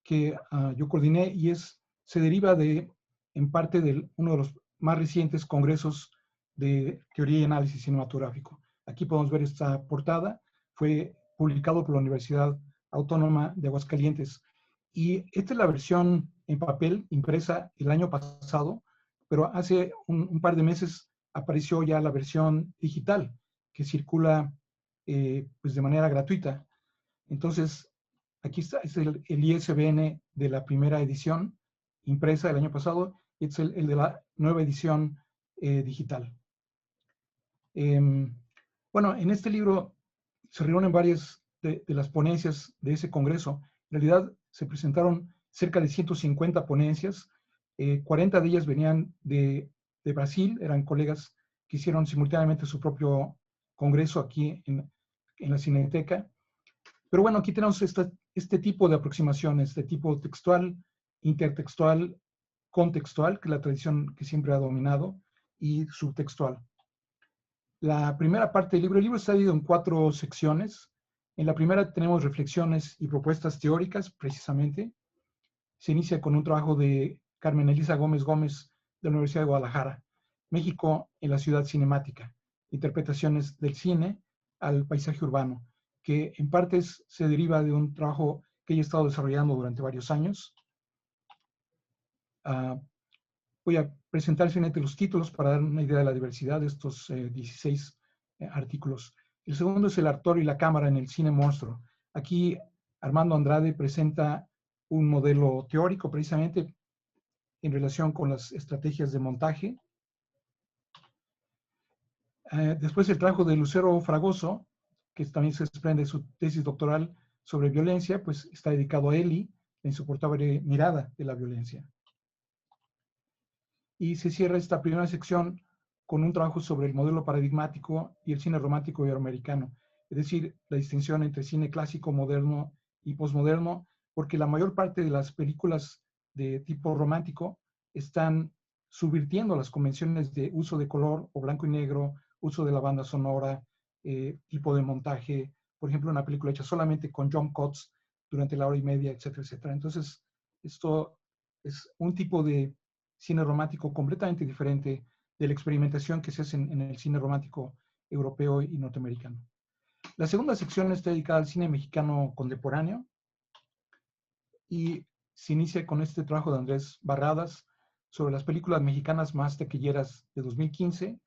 que yo coordiné y se deriva en parte de uno de los más recientes congresos de teoría y análisis cinematográfico. Aquí podemos ver esta portada, fue publicado por la Universidad Autónoma de Aguascalientes. Y esta es la versión en papel impresa el año pasado, pero hace un par de meses apareció ya la versión digital que circula pues de manera gratuita. Entonces, aquí está, es el ISBN de la primera edición impresa del año pasado, y es el de la nueva edición digital. Bueno, en este libro se reúnen varias de las ponencias de ese congreso. En realidad se presentaron cerca de 150 ponencias, 40 de ellas venían de Brasil, eran colegas que hicieron simultáneamente su propio congreso aquí en la Cineteca. Pero bueno, aquí tenemos este tipo de aproximaciones, de tipo textual, intertextual, contextual, que es la tradición que siempre ha dominado, y subtextual. La primera parte del libro está dividido en 4 secciones. En la primera tenemos reflexiones y propuestas teóricas, precisamente. Se inicia con un trabajo de Carmen Elisa Gómez Gómez de la Universidad de Guadalajara, México en la ciudad cinemática, interpretaciones del cine al paisaje urbano, que en partes se deriva de un trabajo que ella ha estado desarrollando durante varios años. Voy a presentar finalmente los títulos para dar una idea de la diversidad de estos 16 artículos. El segundo es el actor y la cámara en el cine monstruo. Aquí Armando Andrade presenta un modelo teórico precisamente en relación con las estrategias de montaje. Después el trabajo de Lucero Fragoso, que también se desprende de su tesis doctoral sobre violencia, pues está dedicado a Eli, la insoportable mirada de la violencia. Y se cierra esta primera sección con un trabajo sobre el modelo paradigmático y el cine romántico iberoamericano, es decir, la distinción entre cine clásico, moderno y posmoderno, porque la mayor parte de las películas de tipo romántico están subvirtiendo las convenciones de uso de color o blanco y negro, uso de la banda sonora, tipo de montaje, por ejemplo, una película hecha solamente con jump cuts durante la hora y media, etcétera, etcétera. Entonces, esto es un tipo de cine romántico completamente diferente de la experimentación que se hace en el cine romántico europeo y norteamericano. La segunda sección está dedicada al cine mexicano contemporáneo y se inicia con este trabajo de Andrés Barradas sobre las películas mexicanas más taquilleras de 2015,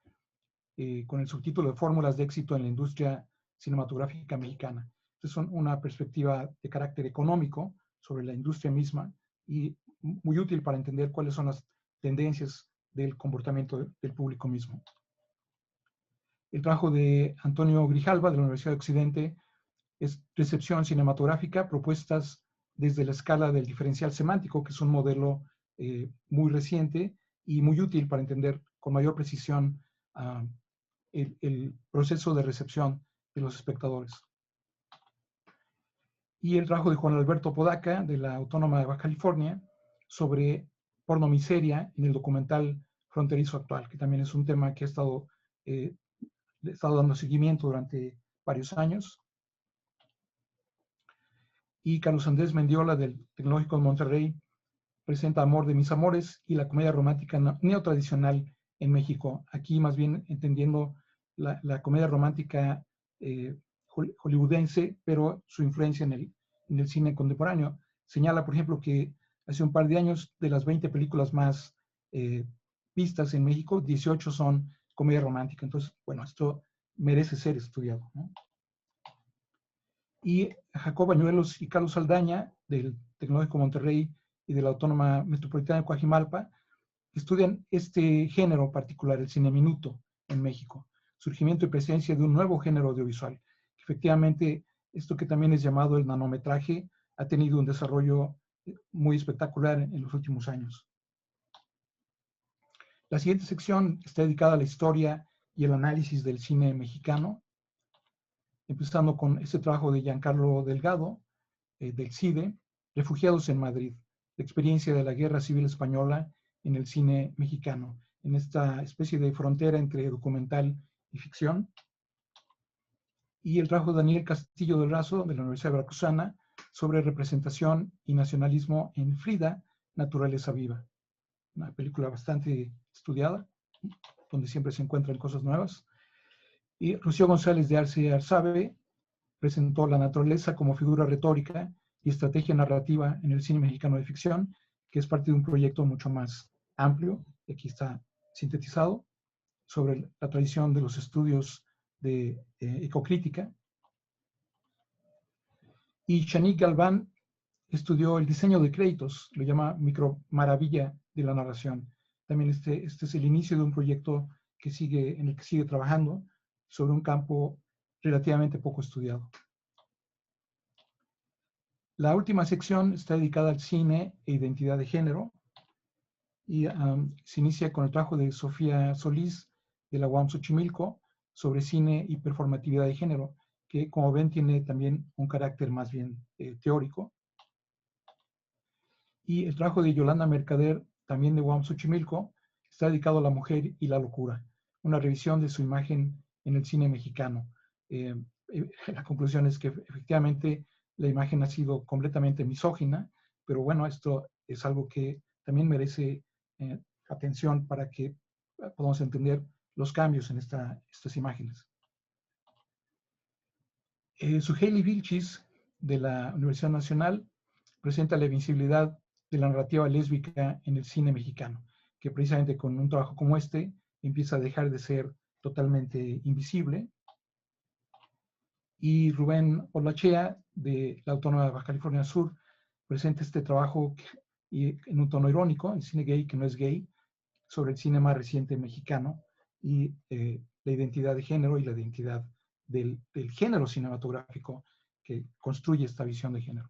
con el subtítulo de Fórmulas de éxito en la industria cinematográfica mexicana. Es una perspectiva de carácter económico sobre la industria misma y muy útil para entender cuáles son las tendencias del comportamiento del público mismo. El trabajo de Antonio Grijalva, de la Universidad de Occidente, es Recepción cinematográfica, propuestas desde la escala del diferencial semántico, que es un modelo muy reciente y muy útil para entender con mayor precisión el proceso de recepción de los espectadores. Y el trabajo de Juan Alberto Podaca, de la Autónoma de Baja California, sobre pornomiseria en el documental fronterizo actual, que también es un tema que he estado dando seguimiento durante varios años. Y Carlos Andrés Mendiola, del Tecnológico de Monterrey, presenta Amor de mis amores y la comedia romántica neotradicional en México. Aquí más bien entendiendo la comedia romántica hollywoodense, pero su influencia en el cine contemporáneo. Señala, por ejemplo, que hace un par de años, de las 20 películas más vistas en México, 18 son comedia romántica. Entonces, bueno, esto merece ser estudiado, ¿no? Y Jacob Bañuelos y Carlos Saldaña, del Tecnológico Monterrey y de la Autónoma Metropolitana de Coajimalpa, estudian este género particular, el cine minuto, en México. Surgimiento y presencia de un nuevo género audiovisual. Efectivamente, esto que también es llamado el nanometraje ha tenido un desarrollo muy espectacular en los últimos años. La siguiente sección está dedicada a la historia y el análisis del cine mexicano, empezando con este trabajo de Giancarlo Delgado, del CIDE, Refugiados en Madrid, la experiencia de la Guerra Civil Española en el cine mexicano, en esta especie de frontera entre documental y ficción. Y el trabajo de Daniel Castillo del Razo, de la Universidad Veracruzana, sobre representación y nacionalismo en Frida, Naturaleza Viva. Una película bastante estudiada, donde siempre se encuentran cosas nuevas. Y Rocío González de Arce Arzabe presentó la naturaleza como figura retórica y estrategia narrativa en el cine mexicano de ficción, que es parte de un proyecto mucho más amplio, y aquí está sintetizado, sobre la tradición de los estudios de ecocrítica. Y Shanique Galván estudió el diseño de créditos, lo llama micromaravilla de la narración. También este es el inicio de un proyecto en el que sigue trabajando sobre un campo relativamente poco estudiado. La última sección está dedicada al cine e identidad de género y se inicia con el trabajo de Sofía Solís de la UAM Xochimilco sobre cine y performatividad de género, que como ven tiene también un carácter más bien teórico. Y el trabajo de Yolanda Mercader, también de UAM Xochimilco, está dedicado a la mujer y la locura, una revisión de su imagen en el cine mexicano. La conclusión es que efectivamente la imagen ha sido completamente misógina, pero bueno, esto es algo que también merece atención para que podamos entender los cambios en estas imágenes. Suheili Vilchis, de la Universidad Nacional, presenta la visibilidad de la narrativa lésbica en el cine mexicano, que precisamente con un trabajo como este empieza a dejar de ser totalmente invisible. Y Rubén Olachea, de la Autónoma de Baja California Sur, presenta este trabajo en un tono irónico, el cine gay que no es gay, sobre el cine más reciente mexicano y la identidad de género y la identidad del género cinematográfico que construye esta visión de género.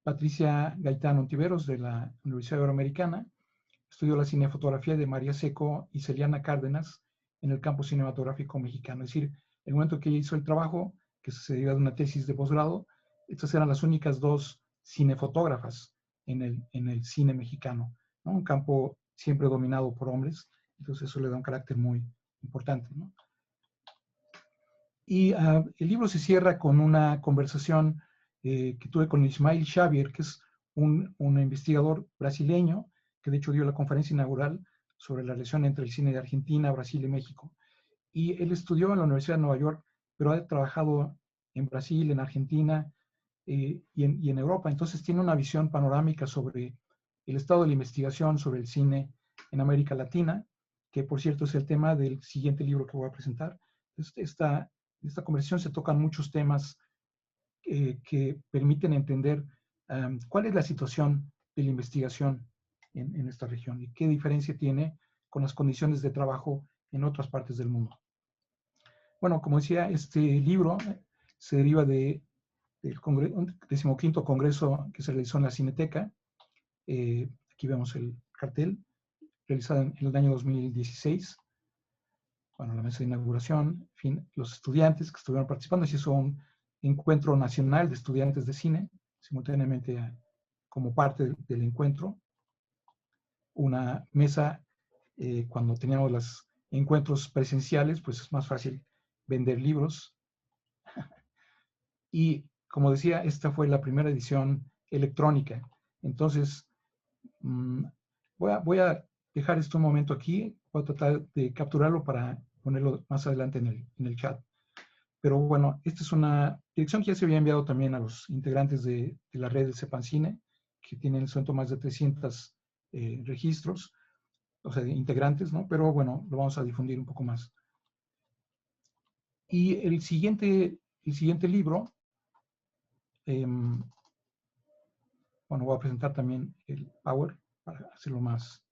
Patricia Gaitán Ontiveros, de la Universidad Iberoamericana, estudió la cinefotografía de María Seco y Celiana Cárdenas en el campo cinematográfico mexicano. Es decir, el momento que ella hizo el trabajo, que se deriva de una tesis de posgrado, estas eran las únicas dos cinefotógrafas en el cine mexicano, ¿no? Un campo siempre dominado por hombres, entonces eso le da un carácter muy importante, ¿no? Y el libro se cierra con una conversación que tuve con Ismael Xavier, que es un investigador brasileño, que de hecho dio la conferencia inaugural sobre la relación entre el cine de Argentina, Brasil y México. Y él estudió en la Universidad de Nueva York, pero ha trabajado en Brasil, en Argentina y en Europa. Entonces tiene una visión panorámica sobre el estado de la investigación sobre el cine en América Latina, que por cierto es el tema del siguiente libro que voy a presentar. Esta conversación se tocan muchos temas que permiten entender cuál es la situación de la investigación en esta región y qué diferencia tiene con las condiciones de trabajo en otras partes del mundo. Bueno, como decía, este libro se deriva del 15º Congreso que se realizó en la Cineteca. Aquí vemos el cartel, realizado en el año 2016. Bueno, la mesa de inauguración, en fin, los estudiantes que estuvieron participando, se hizo un encuentro nacional de estudiantes de cine, simultáneamente como parte del encuentro. Una mesa, cuando teníamos los encuentros presenciales, pues es más fácil vender libros. Y como decía, esta fue la primera edición electrónica. Entonces, voy a dejar esto un momento aquí, voy a tratar de capturarlo para ponerlo más adelante en el chat. Pero bueno, esta es una dirección que ya se había enviado también a los integrantes de la red del Sepancine, que tienen en su momento más de 300 registros, o sea, de integrantes, ¿no? Pero bueno, lo vamos a difundir un poco más. Y el siguiente libro, bueno, voy a presentar también el Power para hacerlo más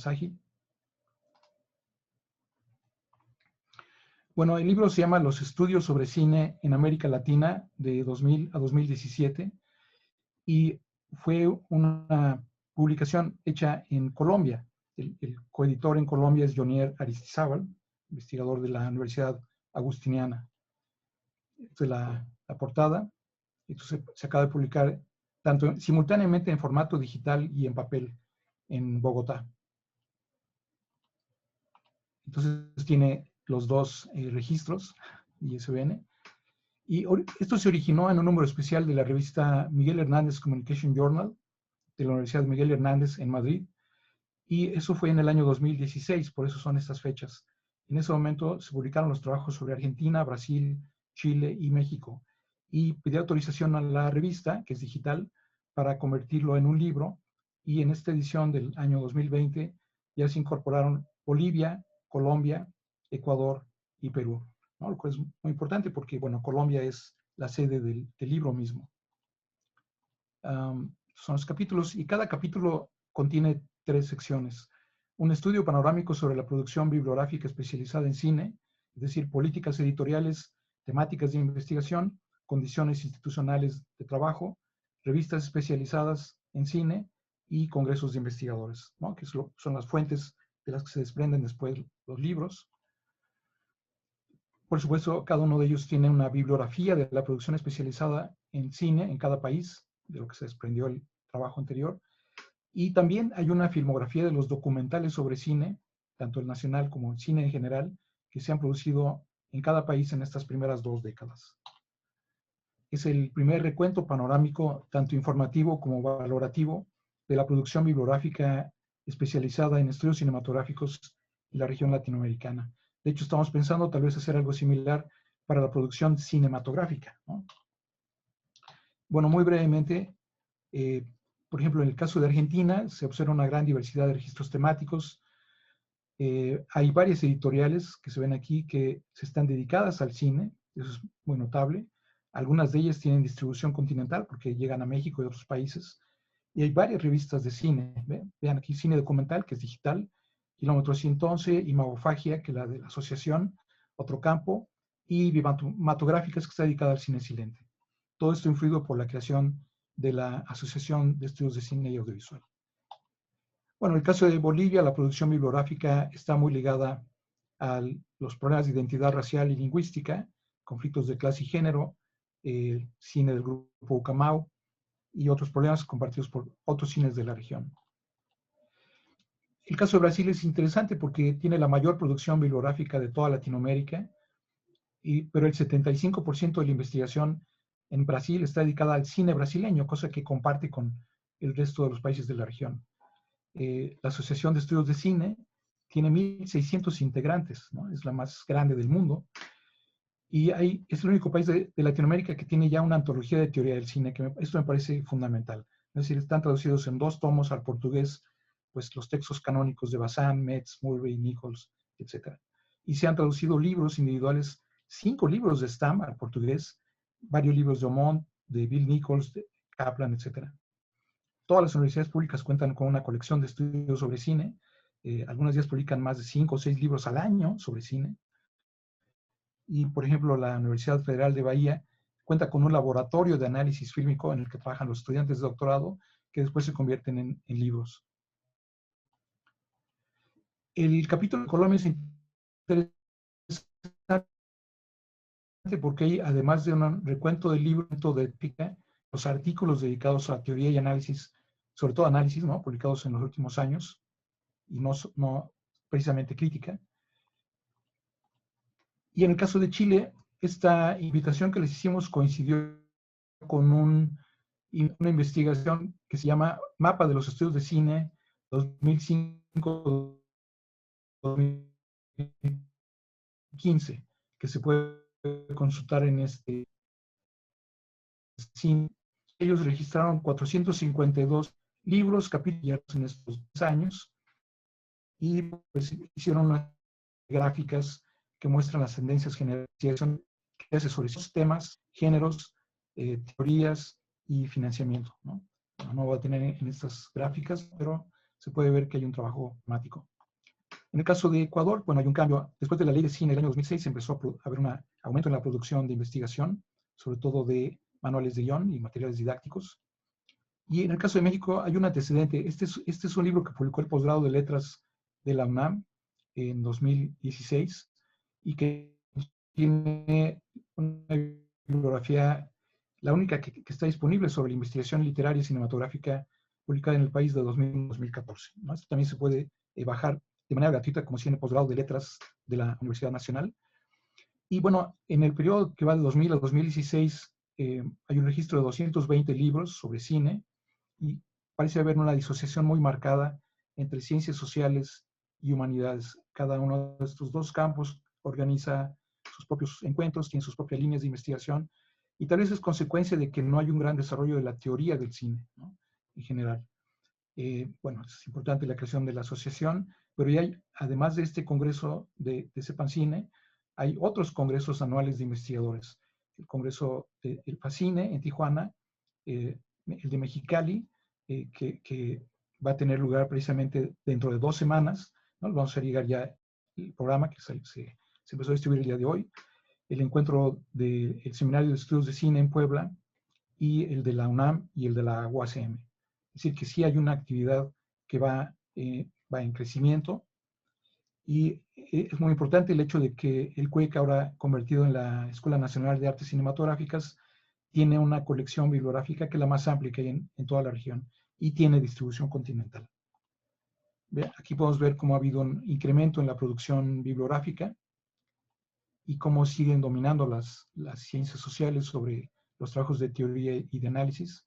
ágil. Bueno, el libro se llama Los estudios sobre cine en América Latina de 2000 a 2017 y fue una publicación hecha en Colombia. El coeditor en Colombia es Jonier Aristizábal, investigador de la Universidad Agustiniana. Esta es la portada. Esto se acaba de publicar tanto simultáneamente en formato digital y en papel en Bogotá. Entonces tiene los dos registros, ISBN. Y esto se originó en un número especial de la revista Miguel Hernández Communication Journal de la Universidad Miguel Hernández en Madrid. Y eso fue en el año 2016, por eso son estas fechas. En ese momento se publicaron los trabajos sobre Argentina, Brasil, Chile y México. Y pidió autorización a la revista, que es digital, para convertirlo en un libro. Y en esta edición del año 2020 ya se incorporaron Bolivia, Colombia, Ecuador y Perú, ¿no? Lo cual es muy importante porque, bueno, Colombia es la sede del libro mismo. Son los capítulos y cada capítulo contiene 3 secciones. Un estudio panorámico sobre la producción bibliográfica especializada en cine, es decir, políticas editoriales, temáticas de investigación, condiciones institucionales de trabajo, revistas especializadas en cine y congresos de investigadores, ¿no? Que son las fuentes de las que se desprenden después los libros. Por supuesto, cada uno de ellos tiene una bibliografía de la producción especializada en cine en cada país, de lo que se desprendió el trabajo anterior. Y también hay una filmografía de los documentales sobre cine, tanto el nacional como el cine en general, que se han producido en cada país en estas primeras 2 décadas. Es el primer recuento panorámico, tanto informativo como valorativo, de la producción bibliográfica especializada en estudios cinematográficos en la región latinoamericana. De hecho, estamos pensando tal vez hacer algo similar para la producción cinematográfica, ¿no? Bueno, muy brevemente, por ejemplo, en el caso de Argentina, se observa una gran diversidad de registros temáticos. Hay varias editoriales que se ven aquí que se están dedicadas al cine, eso es muy notable. Algunas de ellas tienen distribución continental porque llegan a México y otros países. Y hay varias revistas de cine. Vean aquí Cine Documental, que es digital, Kilómetro 111, Imagofagia, que es la de la asociación, Otro Campo, y Vivamatográficas, que está dedicada al cine silente. Todo esto influido por la creación de la Asociación de Estudios de Cine y Audiovisual. Bueno, en el caso de Bolivia, la producción bibliográfica está muy ligada a los problemas de identidad racial y lingüística, conflictos de clase y género, cine del grupo Ucamau y otros problemas compartidos por otros cines de la región. El caso de Brasil es interesante porque tiene la mayor producción bibliográfica de toda Latinoamérica, pero el 75% de la investigación en Brasil está dedicada al cine brasileño, cosa que comparte con el resto de los países de la región. La Asociación de Estudios de Cine tiene 1.600 integrantes, ¿no? Es la más grande del mundo. Y es el único país de Latinoamérica que tiene ya una antología de teoría del cine, que esto me parece fundamental. Es decir, están traducidos en 2 tomos al portugués, pues los textos canónicos de Bazán, Metz, Mulvey, Nichols, etc. Y se han traducido libros individuales, 5 libros de Stam al portugués, varios libros de Aumont, de Bill Nichols, de Kaplan, etc. Todas las universidades públicas cuentan con una colección de estudios sobre cine Algunas de ellas publican más de 5 o 6 libros al año sobre cine. Y, por ejemplo, la Universidad Federal de Bahía cuenta con un laboratorio de análisis fílmico en el que trabajan los estudiantes de doctorado que después se convierten en libros. El capítulo de Colombia es interesante porque hay, además de un recuento del libro de ética, los artículos dedicados a teoría y análisis, sobre todo análisis, ¿no?, publicados en los últimos años, y no precisamente crítica. Y en el caso de Chile, esta invitación que les hicimos coincidió con una investigación que se llama Mapa de los Estudios de Cine 2005-2015, que se puede consultar en este cine. Ellos registraron 452 libros, capítulos en estos años, y pues hicieron unas gráficas que muestran las tendencias generales que hace sobre esos temas, géneros, teorías y financiamiento, ¿no? No voy a tener en estas gráficas, pero se puede ver que hay un trabajo temático. En el caso de Ecuador, bueno, hay un cambio. Después de la ley de cine del año 2006 empezó a haber un aumento en la producción de investigación, sobre todo de manuales de guión y materiales didácticos. Y en el caso de México hay un antecedente. Este es un libro que publicó el posgrado de letras de la UNAM en 2016 y que tiene una bibliografía, la única que está disponible sobre la investigación literaria y cinematográfica publicada en el país de 2014, ¿no? Esto también se puede bajar de manera gratuita como si en el posgrado de letras de la Universidad Nacional. Y bueno, en el periodo que va de 2000 a 2016 hay un registro de 220 libros sobre cine y parece haber una disociación muy marcada entre ciencias sociales y humanidades. Cada uno de estos dos campos organiza sus propios encuentros, tiene sus propias líneas de investigación, y tal vez es consecuencia de que no hay un gran desarrollo de la teoría del cine, ¿no?, en general. Bueno, es importante la creación de la asociación, pero ya hay, además de este congreso de Sepancine, hay otros congresos anuales de investigadores. El congreso del Facine en Tijuana, el de Mexicali, que va a tener lugar precisamente dentro de 2 semanas, ¿no? Vamos a llegar ya el programa que se empezó a distribuir el día de hoy. El encuentro del Seminario de Estudios de Cine en Puebla y el de la UNAM y el de la UACM. Es decir, que sí hay una actividad que va en crecimiento, y es muy importante el hecho de que el CUEC, ahora convertido en la Escuela Nacional de Artes Cinematográficas, tiene una colección bibliográfica que es la más amplia que hay en toda la región y tiene distribución continental. Aquí podemos ver cómo ha habido un incremento en la producción bibliográfica y cómo siguen dominando las ciencias sociales sobre los trabajos de teoría y de análisis.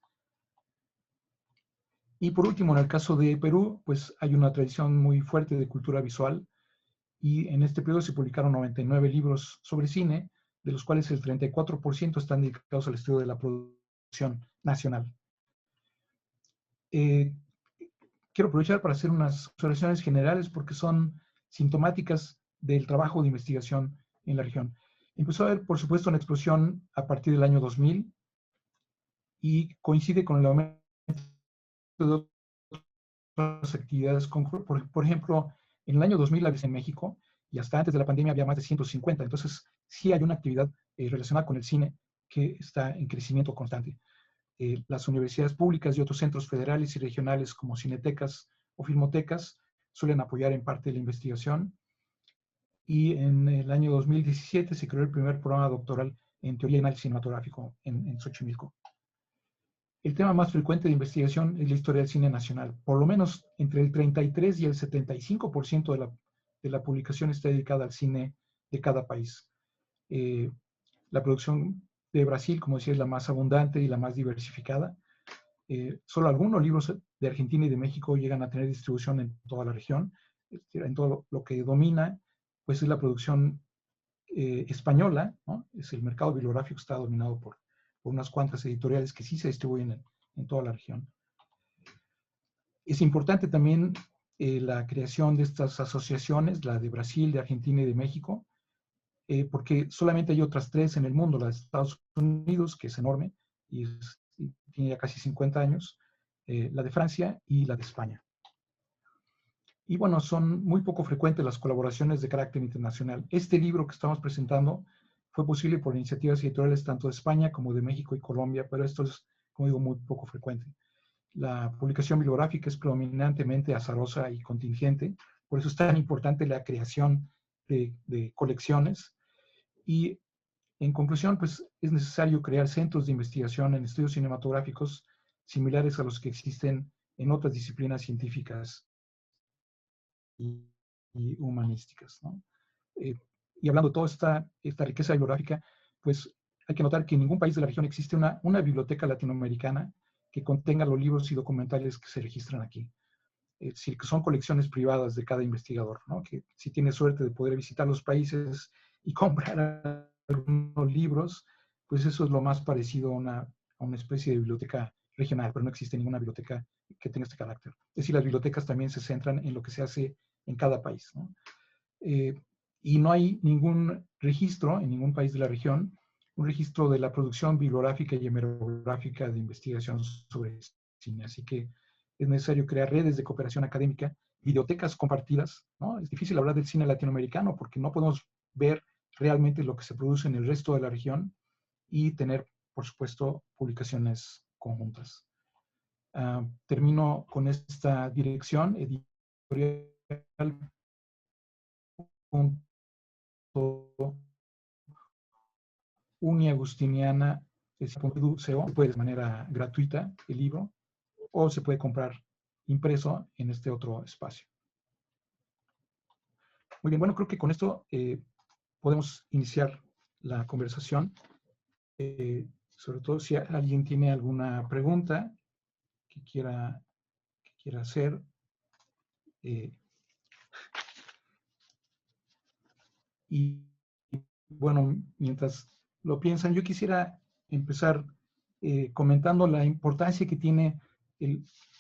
Y por último, en el caso de Perú, pues hay una tradición muy fuerte de cultura visual, y en este periodo se publicaron 99 libros sobre cine, de los cuales el 34% están dedicados al estudio de la producción nacional. Quiero aprovechar para hacer unas observaciones generales porque son sintomáticas del trabajo de investigación en la región. Empezó a haber, por supuesto, una explosión a partir del año 2000 y coincide con el aumento de otras actividades. Por ejemplo, en el año 2000 la vez en México, y hasta antes de la pandemia había más de 150. Entonces, sí hay una actividad relacionada con el cine que está en crecimiento constante. Las universidades públicas y otros centros federales y regionales como cinetecas o filmotecas suelen apoyar en parte la investigación. Y en el año 2017 se creó el primer programa doctoral en teoría y análisis cinematográfico en Xochimilco. El tema más frecuente de investigación es la historia del cine nacional. Por lo menos entre el 33 y el 75% de la publicación está dedicada al cine de cada país. La producción de Brasil, como decía, es la más abundante y la más diversificada. Solo algunos libros de Argentina y de México llegan a tener distribución en toda la región. En todo lo que domina, pues es la producción española, ¿no? Es el mercado bibliográfico, está dominado por unas cuantas editoriales que sí se distribuyen en toda la región. Es importante también la creación de estas asociaciones, la de Brasil, de Argentina y de México, porque solamente hay otras 3 en el mundo: la de Estados Unidos, que es enorme y tiene ya casi 50 años, la de Francia y la de España. Y bueno, son muy poco frecuentes las colaboraciones de carácter internacional. Este libro que estamos presentando fue posible por iniciativas editoriales tanto de España como de México y Colombia, pero esto es, como digo, muy poco frecuente. La publicación bibliográfica es predominantemente azarosa y contingente, por eso es tan importante la creación de colecciones. Y en conclusión, pues es necesario crear centros de investigación en estudios cinematográficos similares a los que existen en otras disciplinas científicas y humanísticas, ¿no? Y hablando de toda esta riqueza bibliográfica, pues hay que notar que en ningún país de la región existe una biblioteca latinoamericana que contenga los libros y documentales que se registran aquí. Es decir, que son colecciones privadas de cada investigador, ¿no? Que si tiene suerte de poder visitar los países y comprar algunos libros, pues eso es lo más parecido a una especie de biblioteca regional, pero no existe ninguna biblioteca que tenga este carácter. Es decir, las bibliotecas también se centran en lo que se hace en cada país, ¿no? Y no hay ningún registro en ningún país de la región, un registro de la producción bibliográfica y hemerográfica de investigación sobre cine. Así que es necesario crear redes de cooperación académica, bibliotecas compartidas, ¿no? Es difícil hablar del cine latinoamericano porque no podemos ver realmente lo que se produce en el resto de la región y tener, por supuesto, publicaciones conjuntas. Termino con esta dirección editorial uniagustiniana.edu.co. Se puede de manera gratuita el libro o se puede comprar impreso en este otro espacio. Muy bien, bueno, creo que con esto podemos iniciar la conversación. Sobre todo si alguien tiene alguna pregunta que quiera hacer. Y bueno, mientras lo piensan, yo quisiera empezar comentando la importancia que tiene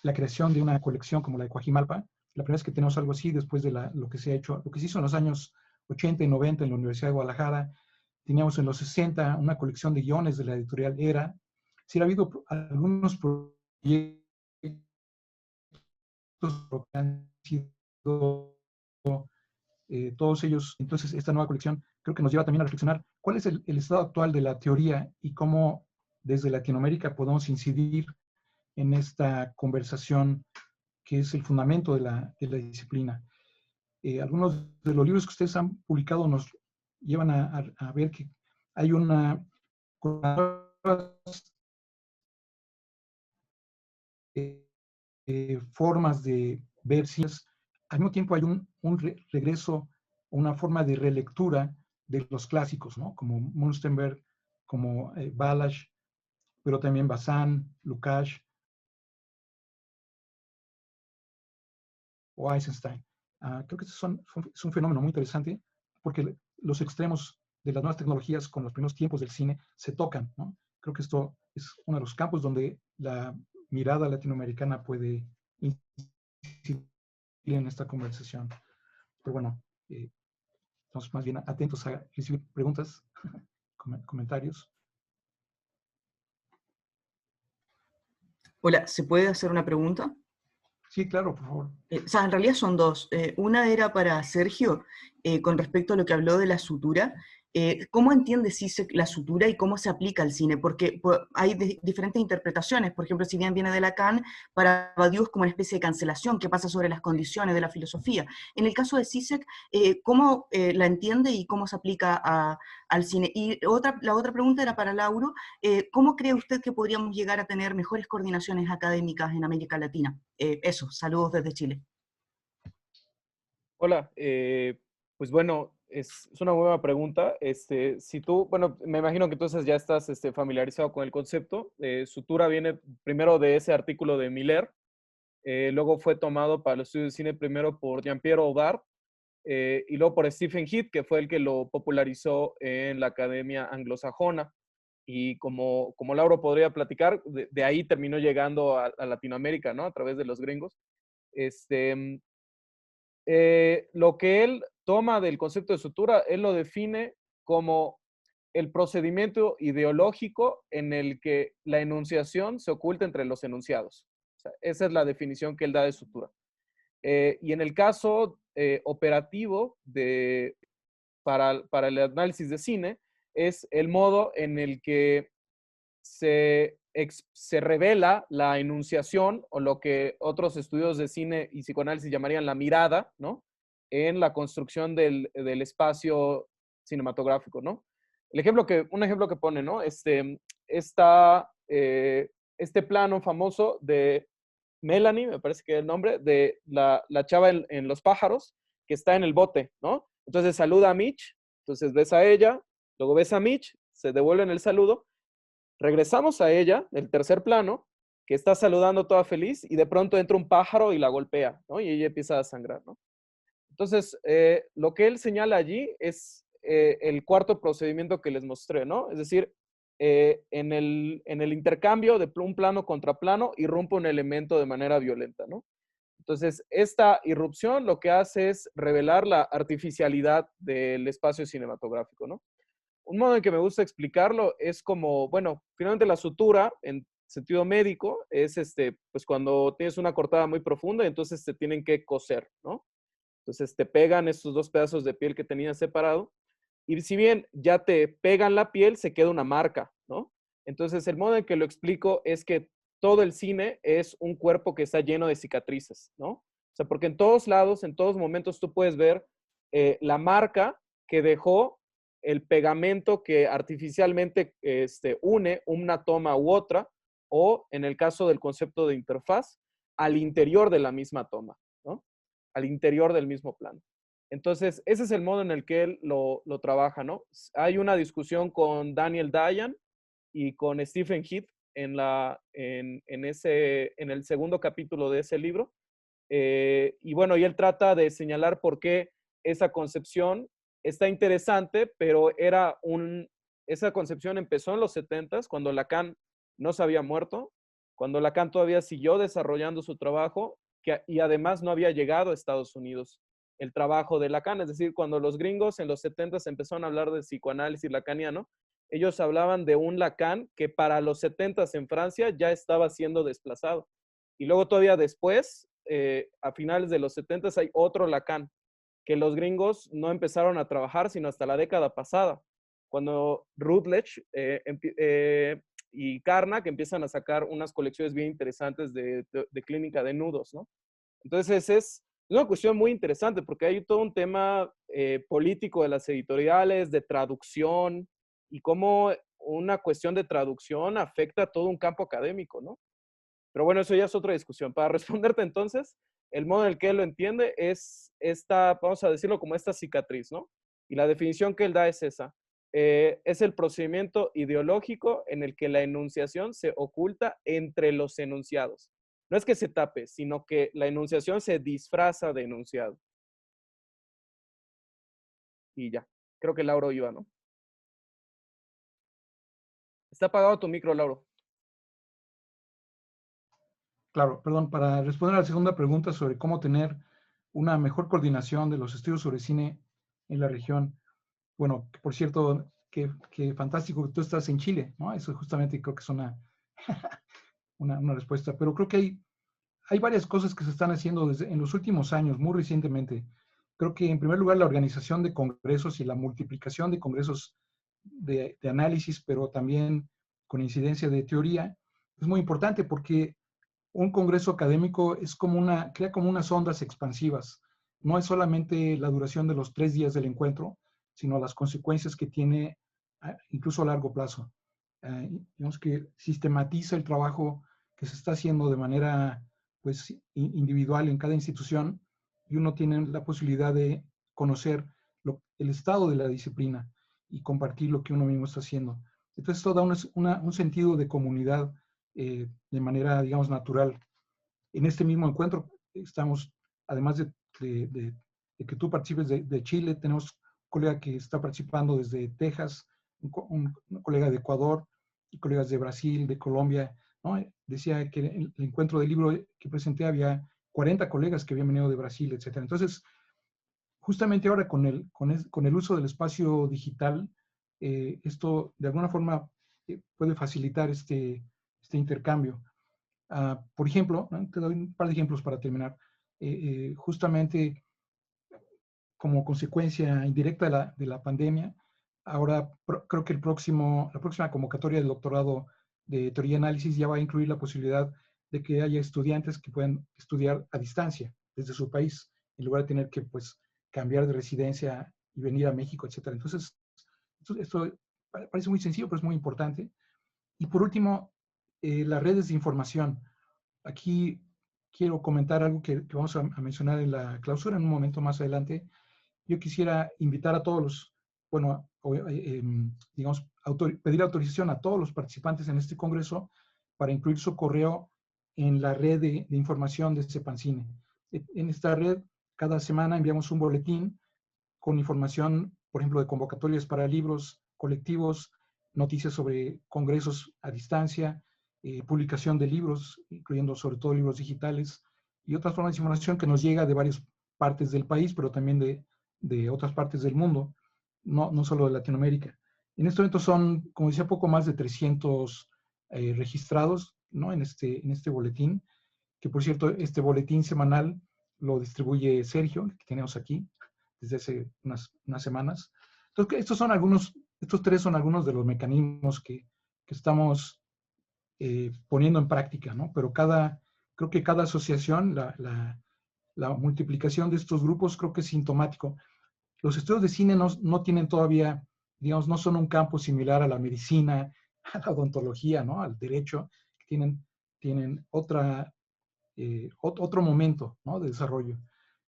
la creación de una colección como la de Coajimalpa. La primera vez que tenemos algo así, después de lo que se ha hecho, lo que se hizo en los años 80 y 90 en la Universidad de Guadalajara. Teníamos en los 60 una colección de guiones de la editorial Era. Sí, ha habido algunos proyectos que han sido todos ellos. Entonces, esta nueva colección creo que nos lleva también a reflexionar cuál es el estado actual de la teoría y cómo desde Latinoamérica podemos incidir en esta conversación que es el fundamento de la disciplina. Algunos de los libros que ustedes han publicado nos llevan a ver que hay una formas de ver si al mismo tiempo hay un regreso, una forma de relectura de los clásicos, ¿no? Como Munstenberg, como Balázs, pero también Bazin, Lukács o Eisenstein. Creo que es un fenómeno muy interesante porque los extremos de las nuevas tecnologías con los primeros tiempos del cine se tocan, ¿no? Creo que esto es uno de los campos donde la mirada latinoamericana puede incidir en esta conversación. Pero bueno, estamos más bien atentos a recibir preguntas, comentarios. Hola, ¿se puede hacer una pregunta? Sí, claro, por favor. O sea, en realidad son dos. Una era para Sergio, con respecto a lo que habló de la sutura. ¿Cómo entiende Zizek la sutura y cómo se aplica al cine? Porque hay diferentes interpretaciones. Por ejemplo, si bien viene de Lacan, para Badiou es como una especie de cancelación que pasa sobre las condiciones de la filosofía. En el caso de Zizek, ¿cómo la entiende y cómo se aplica al cine? Y la otra pregunta era para Lauro. ¿Cómo cree usted que podríamos llegar a tener mejores coordinaciones académicas en América Latina? Eso, saludos desde Chile. Hola, pues bueno, es una buena pregunta. Si tú, bueno, me imagino que entonces ya estás familiarizado con el concepto. Sutura viene primero de ese artículo de Miller, luego fue tomado para los estudios de cine primero por Jean-Pierre Audard y luego por Stephen Heath, que fue el que lo popularizó en la Academia Anglosajona. Y como Lauro podría platicar, de ahí terminó llegando a Latinoamérica, ¿no? A través de los gringos. Lo que él toma del concepto de sutura, él lo define como el procedimiento ideológico en el que la enunciación se oculta entre los enunciados. O sea, esa es la definición que él da de sutura. Y en el caso operativo para el análisis de cine, es el modo en el que se revela la enunciación o lo que otros estudios de cine y psicoanálisis llamarían la mirada, ¿no? En la construcción del espacio cinematográfico, ¿no? Un ejemplo que pone, ¿no? Este plano famoso de Melanie, me parece que es el nombre, de la chava en Los pájaros, que está en el bote, ¿no? Entonces saluda a Mitch, entonces ves a ella, luego ves a Mitch, se devuelven el saludo, regresamos a ella, el tercer plano, que está saludando toda feliz y de pronto entra un pájaro y la golpea, ¿no? Y ella empieza a sangrar, ¿no? Entonces, lo que él señala allí es el cuarto procedimiento que les mostré, ¿no? Es decir, en el intercambio de un plano contra plano, irrumpe un elemento de manera violenta, ¿no? Entonces, esta irrupción lo que hace es revelar la artificialidad del espacio cinematográfico, ¿no? Un modo en que me gusta explicarlo es como, bueno, finalmente la sutura, en sentido médico, es pues cuando tienes una cortada muy profunda y entonces te tienen que coser, ¿no? Entonces te pegan estos dos pedazos de piel que tenías separado y si bien ya te pegan la piel, se queda una marca, ¿no? Entonces el modo en que lo explico es que todo el cine es un cuerpo que está lleno de cicatrices, ¿no? O sea, porque en todos lados, en todos momentos tú puedes ver la marca que dejó el pegamento que artificialmente une una toma u otra, o en el caso del concepto de interfaz, al interior de la misma toma, ¿no? Al interior del mismo plano. Entonces, ese es el modo en el que él lo trabaja, ¿no? Hay una discusión con Daniel Dayan y con Stephen Heath en el segundo capítulo de ese libro. Y bueno, y él trata de señalar por qué esa concepción está interesante, pero esa concepción empezó en los 70s, cuando Lacan no se había muerto, cuando Lacan todavía siguió desarrollando su trabajo, y además no había llegado a Estados Unidos el trabajo de Lacan. Es decir, cuando los gringos en los 70s empezaron a hablar de psicoanálisis lacaniano, ellos hablaban de un Lacan que para los 70s en Francia ya estaba siendo desplazado. Y luego todavía después, a finales de los 70s, hay otro Lacan, que los gringos no empezaron a trabajar sino hasta la década pasada, cuando Routledge y Carnac empiezan a sacar unas colecciones bien interesantes de clínica de nudos, ¿no? Entonces es una cuestión muy interesante porque hay todo un tema político de las editoriales, de traducción, y cómo una cuestión de traducción afecta a todo un campo académico, ¿no? Pero bueno, eso ya es otra discusión. Para responderte entonces, el modo en el que él lo entiende es esta, vamos a decirlo como esta cicatriz, ¿no? Y la definición que él da es esa. Es el procedimiento ideológico en el que la enunciación se oculta entre los enunciados. No es que se tape, sino que la enunciación se disfraza de enunciado. Y ya. Creo que Lauro iba, ¿no? Está apagado tu micro, Lauro. Claro, perdón, para responder a la segunda pregunta sobre cómo tener una mejor coordinación de los estudios sobre cine en la región. Bueno, por cierto, qué fantástico que tú estás en Chile, ¿no? Eso justamente creo que es una respuesta. Pero creo que hay varias cosas que se están haciendo en los últimos años, muy recientemente. Creo que en primer lugar la organización de congresos y la multiplicación de congresos de análisis, pero también con incidencia de teoría, es muy importante porque un congreso académico es crea como unas ondas expansivas. No es solamente la duración de los 3 días del encuentro, sino las consecuencias que tiene incluso a largo plazo. Digamos que sistematiza el trabajo que se está haciendo de manera pues, individual en cada institución y uno tiene la posibilidad de conocer el estado de la disciplina y compartir lo que uno mismo está haciendo. Entonces esto da un sentido de comunidad de manera, digamos, natural. En este mismo encuentro estamos, además de que tú participes de Chile, tenemos un colega que está participando desde Texas, un colega de Ecuador y colegas de Brasil, de Colombia, ¿no? Decía que en el encuentro del libro que presenté había 40 colegas que habían venido de Brasil, etc. Entonces, justamente ahora con el uso del espacio digital, esto de alguna forma puede facilitar este intercambio. Por ejemplo, te doy un par de ejemplos para terminar. justamente como consecuencia indirecta de la pandemia. Ahora creo que la próxima convocatoria del doctorado de teoría y análisis ya va a incluir la posibilidad de que haya estudiantes que puedan estudiar a distancia desde su país, en lugar de tener que pues cambiar de residencia y venir a México, etcétera. Entonces, esto parece muy sencillo, pero es muy importante. Y por último, las redes de información. Aquí quiero comentar algo que vamos a mencionar en la clausura en un momento más adelante. Yo quisiera invitar a todos los, bueno, digamos, pedir autorización a todos los participantes en este congreso para incluir su correo en la red de información de Sepancine. En esta red, cada semana enviamos un boletín con información, por ejemplo, de convocatorias para libros colectivos, noticias sobre congresos a distancia, publicación de libros, incluyendo sobre todo libros digitales, y otras formas de información que nos llega de varias partes del país, pero también de otras partes del mundo, no solo de Latinoamérica. En este momento son, como decía, poco más de 300 registrados, ¿no? en este boletín, que por cierto, este boletín semanal lo distribuye Sergio, que tenemos aquí, desde hace unas semanas. Entonces, estos tres son algunos de los mecanismos que estamos poniendo en práctica, ¿no? Pero creo que cada asociación, la multiplicación de estos grupos creo que es sintomático. Los estudios de cine no tienen todavía, digamos, no son un campo similar a la medicina, a la odontología, ¿no? Al derecho, que tienen otro momento, ¿no? De desarrollo.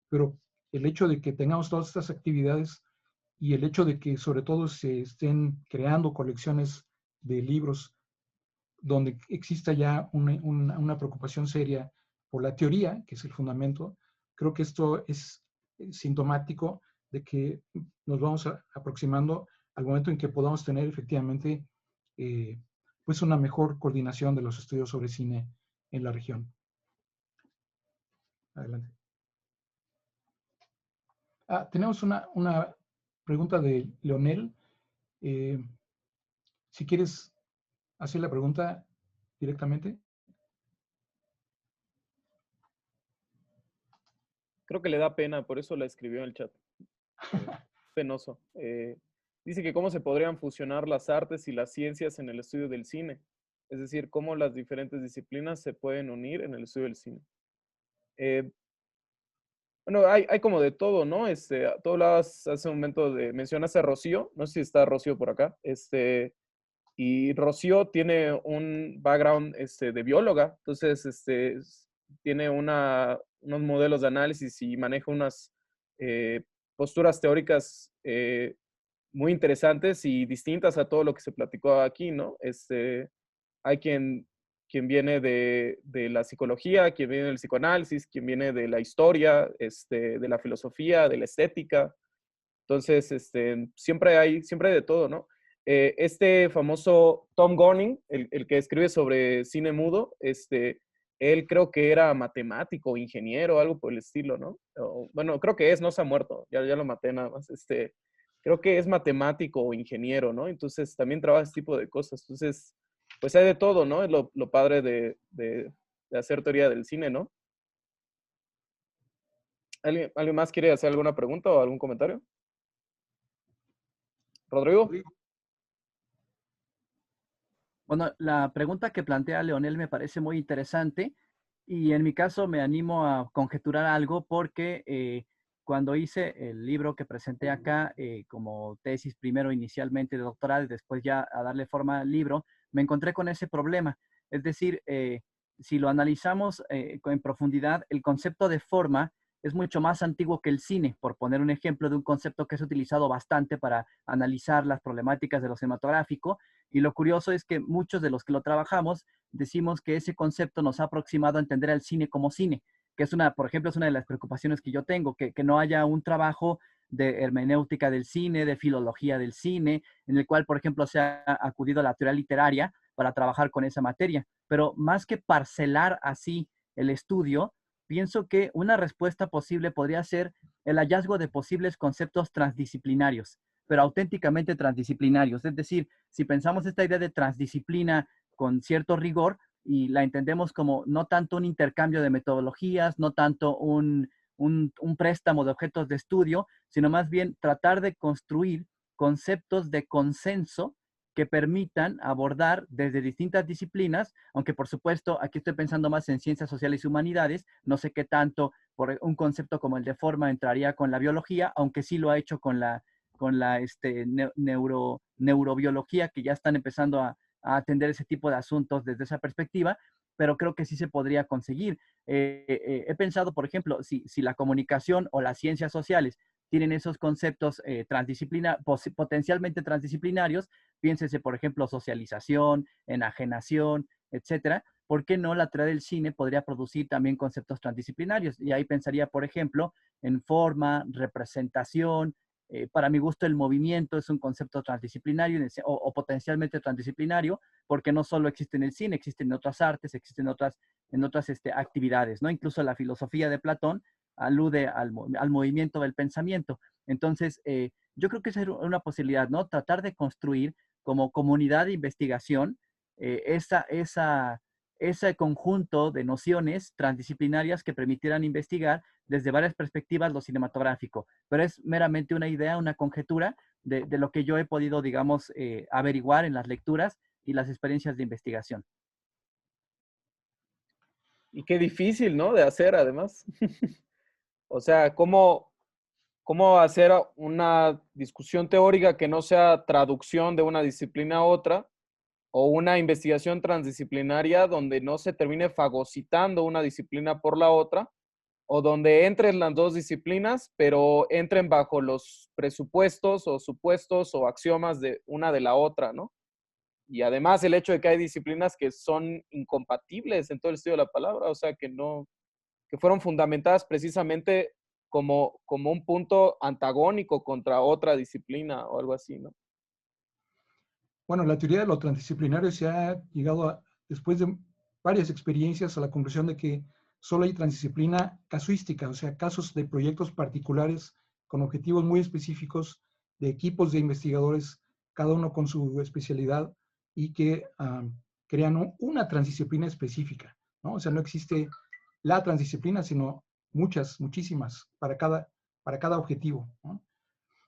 Pero el hecho de que tengamos todas estas actividades y el hecho de que sobre todo se estén creando colecciones de libros donde exista ya una preocupación seria por la teoría, que es el fundamento, creo que esto es sintomático de que nos vamos aproximando al momento en que podamos tener efectivamente pues una mejor coordinación de los estudios sobre cine en la región. Adelante. Tenemos una pregunta de Leonel. Si quieres hacer la pregunta directamente. Creo que le da pena, por eso la escribió en el chat. Penoso. Dice que cómo se podrían fusionar las artes y las ciencias en el estudio del cine. Es decir, cómo las diferentes disciplinas se pueden unir en el estudio del cine. Bueno, hay como de todo, ¿no? Tú hablabas hace un momento mencionaste a Rocío, no sé si está Rocío por acá, y Rocío tiene un background, de bióloga, entonces, tiene unos modelos de análisis y maneja unas posturas teóricas muy interesantes y distintas a todo lo que se platicó aquí, ¿no? Hay quien viene de la psicología, quien viene del psicoanálisis, quien viene de la historia, de la filosofía, de la estética. Entonces, siempre hay de todo, ¿no? Este famoso Tom Gorning, el que escribe sobre cine mudo, él creo que era matemático, ingeniero, algo por el estilo, ¿no? Bueno, creo que no se ha muerto, ya lo maté nada más. Creo que es matemático o ingeniero, ¿no? Entonces, también trabaja ese tipo de cosas. Entonces, pues hay de todo, ¿no? Es lo padre de hacer teoría del cine, ¿no? ¿Alguien más quiere hacer alguna pregunta o algún comentario? ¿Rodrigo? Bueno, la pregunta que plantea Leonel me parece muy interesante y en mi caso me animo a conjeturar algo porque cuando hice el libro que presenté acá como tesis primero inicialmente de doctorado y después ya a darle forma al libro, me encontré con ese problema. Es decir, si lo analizamos en profundidad, el concepto de forma es mucho más antiguo que el cine, por poner un ejemplo de un concepto que es utilizado bastante para analizar las problemáticas de lo cinematográfico. Y lo curioso es que muchos de los que lo trabajamos decimos que ese concepto nos ha aproximado a entender al cine como cine, que es por ejemplo, es una de las preocupaciones que yo tengo, que no haya un trabajo de hermenéutica del cine, de filología del cine, en el cual, por ejemplo, se ha acudido a la teoría literaria para trabajar con esa materia. Pero más que parcelar así el estudio, pienso que una respuesta posible podría ser el hallazgo de posibles conceptos transdisciplinarios, pero auténticamente transdisciplinarios. Es decir, si pensamos esta idea de transdisciplina con cierto rigor, y la entendemos como no tanto un intercambio de metodologías, no tanto un préstamo de objetos de estudio, sino más bien tratar de construir conceptos de consenso que permitan abordar desde distintas disciplinas, aunque por supuesto aquí estoy pensando más en ciencias sociales y humanidades, no sé qué tanto por un concepto como el de forma entraría con la biología, aunque sí lo ha hecho con la neurobiología, que ya están empezando a atender ese tipo de asuntos desde esa perspectiva, pero creo que sí se podría conseguir. He pensado, por ejemplo, si la comunicación o las ciencias sociales tienen esos conceptos potencialmente transdisciplinarios, piénsese, por ejemplo, socialización, enajenación, etcétera. ¿Por qué no la teoría del cine podría producir también conceptos transdisciplinarios? Y ahí pensaría, por ejemplo, en forma, representación. Para mi gusto, el movimiento es un concepto transdisciplinario o potencialmente transdisciplinario, porque no solo existe en el cine, existen en otras artes, existen en otras actividades, ¿no? Incluso la filosofía de Platón alude al movimiento del pensamiento. Entonces, yo creo que esa es una posibilidad, ¿no? Tratar de construir como comunidad de investigación ese conjunto de nociones transdisciplinarias que permitieran investigar desde varias perspectivas lo cinematográfico. Pero es meramente una idea, una conjetura de lo que yo he podido, digamos, averiguar en las lecturas y las experiencias de investigación. Y qué difícil, ¿no? De hacer, además. O sea, ¿cómo hacer una discusión teórica que no sea traducción de una disciplina a otra, o una investigación transdisciplinaria donde no se termine fagocitando una disciplina por la otra, o donde entren las dos disciplinas, pero entren bajo los presupuestos o supuestos o axiomas de una de la otra, ¿no? Y además el hecho de que hay disciplinas que son incompatibles en todo el sentido de la palabra, o sea, que fueron fundamentadas precisamente como un punto antagónico contra otra disciplina o algo así, ¿no? Bueno, la teoría de lo transdisciplinario se ha llegado después de varias experiencias, a la conclusión de que solo hay transdisciplina casuística, o sea, casos de proyectos particulares con objetivos muy específicos, de equipos de investigadores, cada uno con su especialidad, y que crean una transdisciplina específica, ¿no? O sea, no existe la transdisciplina, sino muchísimas, para cada objetivo, ¿no?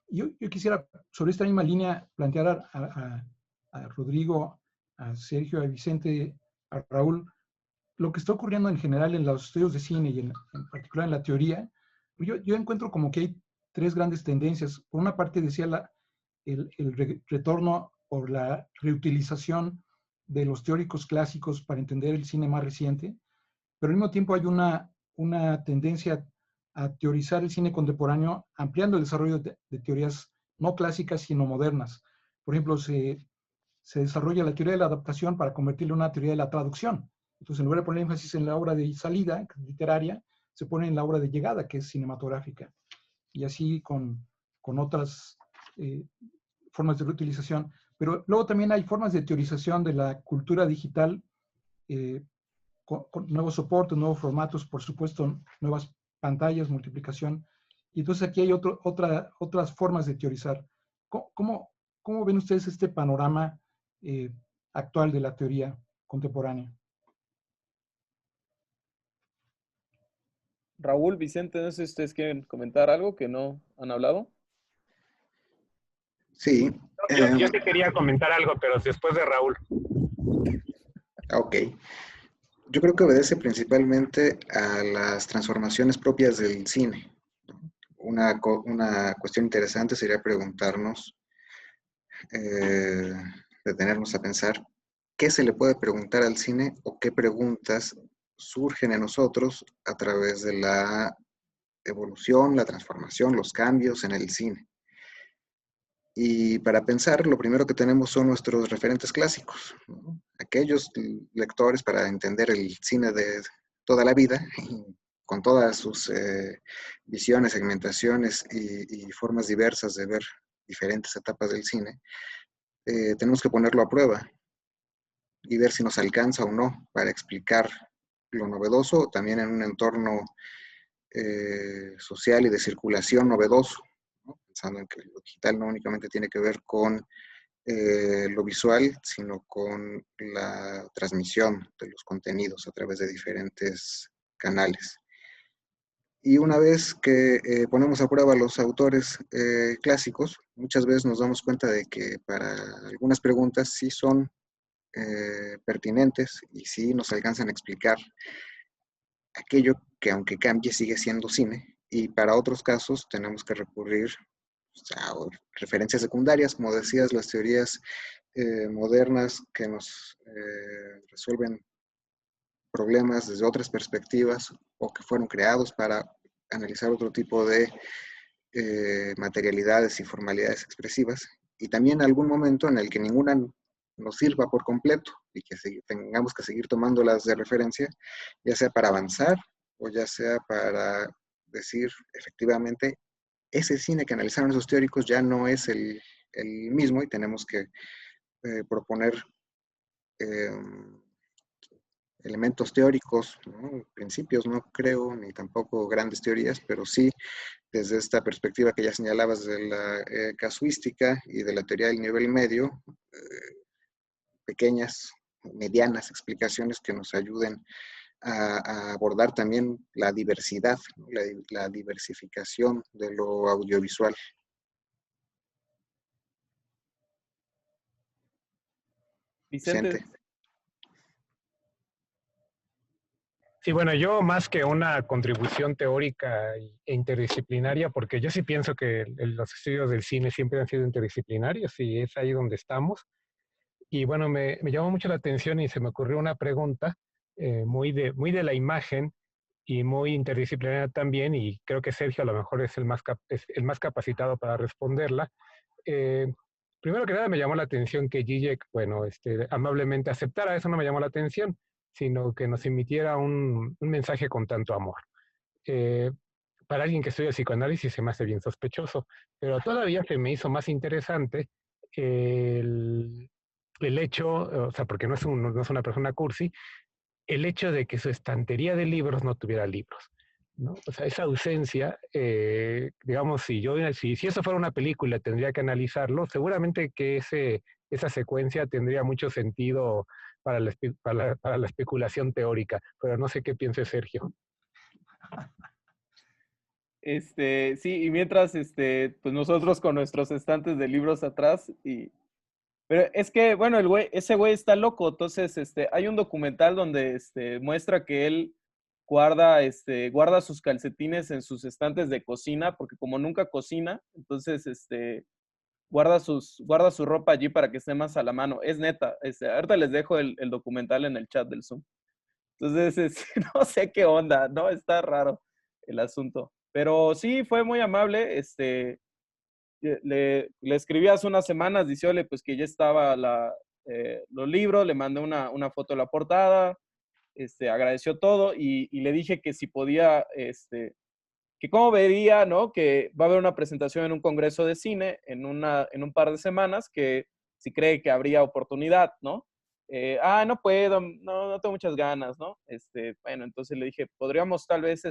Yo quisiera, sobre esta misma línea, plantear a Rodrigo, a Sergio, a Vicente, a Raúl, lo que está ocurriendo en general en los estudios de cine y en particular en la teoría. Yo encuentro como que hay tres grandes tendencias. Por una parte, decía el retorno o la reutilización de los teóricos clásicos para entender el cine más reciente, pero al mismo tiempo hay una tendencia a teorizar el cine contemporáneo, ampliando el desarrollo de teorías no clásicas, sino modernas. Por ejemplo, se desarrolla la teoría de la adaptación para convertirla en una teoría de la traducción. Entonces, en lugar de poner énfasis en la obra de salida, literaria, se pone en la obra de llegada, que es cinematográfica. Y así con otras formas de reutilización. Pero luego también hay formas de teorización de la cultura digital, con nuevos soportes, nuevos formatos, por supuesto, nuevas pantallas, multiplicación. Y entonces aquí hay otras formas de teorizar. ¿Cómo ven ustedes este panorama actual de la teoría contemporánea? Raúl, Vicente, no sé si ustedes quieren comentar algo que no han hablado. Sí. Yo sí quería comentar algo, pero después de Raúl. Ok. Yo creo que obedece principalmente a las transformaciones propias del cine. Una cuestión interesante sería preguntarnos, detenernos a pensar, ¿qué se le puede preguntar al cine o qué preguntas surgen en nosotros a través de la evolución, la transformación, los cambios en el cine? Y para pensar, lo primero que tenemos son nuestros referentes clásicos, ¿no? Aquellos lectores para entender el cine de toda la vida, con todas sus visiones, segmentaciones y formas diversas de ver diferentes etapas del cine. Tenemos que ponerlo a prueba y ver si nos alcanza o no para explicar lo novedoso, también en un entorno social y de circulación novedoso, ¿no? Pensando en que lo digital no únicamente tiene que ver con lo visual, sino con la transmisión de los contenidos a través de diferentes canales. Y una vez que ponemos a prueba a los autores clásicos, muchas veces nos damos cuenta de que para algunas preguntas sí son pertinentes y sí nos alcanzan a explicar aquello que aunque cambie sigue siendo cine, y para otros casos tenemos que recurrir a referencias secundarias, como decías, las teorías modernas que nos resuelven problemas desde otras perspectivas o que fueron creados para analizar otro tipo de materialidades y formalidades expresivas, y también algún momento en el que ninguna nos sirva por completo y que tengamos que seguir tomándolas de referencia, ya sea para avanzar o ya sea para decir efectivamente ese cine que analizaron esos teóricos ya no es el mismo y tenemos que proponer elementos teóricos, ¿no? Principios no creo, ni tampoco grandes teorías, pero sí desde esta perspectiva que ya señalabas de la casuística y de la teoría del nivel medio, pequeñas, medianas explicaciones que nos ayuden a abordar también la diversidad, ¿no? La diversificación de lo audiovisual. Vicente. Sí, bueno, yo más que una contribución teórica e interdisciplinaria, porque yo sí pienso que los estudios del cine siempre han sido interdisciplinarios y es ahí donde estamos. Y bueno, me llamó mucho la atención y se me ocurrió una pregunta muy de la imagen y muy interdisciplinaria también, y creo que Sergio a lo mejor es es el más capacitado para responderla. Eh, Primero que nada me llamó la atención que Zizek, bueno, amablemente aceptara, eso no me llamó la atención, sino que nos emitiera un mensaje con tanto amor. Eh, para alguien que estudia psicoanálisis se me hace bien sospechoso, pero todavía se me hizo más interesante el, el hecho, o sea, porque no es una persona cursi, el hecho de que su estantería de libros no tuviera libros, ¿no? O sea, esa ausencia, digamos, si eso fuera una película, tendría que analizarlo, seguramente que esa secuencia tendría mucho sentido para la especulación teórica, pero no sé qué piense Sergio. Sí, y mientras, pues nosotros con nuestros estantes de libros atrás, pero es que, bueno, ese güey está loco, entonces, hay un documental donde, muestra que él guarda sus calcetines en sus estantes de cocina, porque como nunca cocina, entonces, guarda su ropa allí para que esté más a la mano. Es neta, ahorita les dejo el documental en el chat del Zoom. Entonces, no sé qué onda, ¿no? Está raro el asunto. Pero sí, fue muy amable. Le escribí hace unas semanas diciéndole pues que ya estaba los libros, le mandé una foto de la portada, agradeció todo y le dije que si podía, que cómo vería, ¿no? Que va a haber una presentación en un congreso de cine en un par de semanas, que si cree que habría oportunidad, ¿no? No puedo, no tengo muchas ganas, ¿no? Bueno, entonces le dije, podríamos tal vez,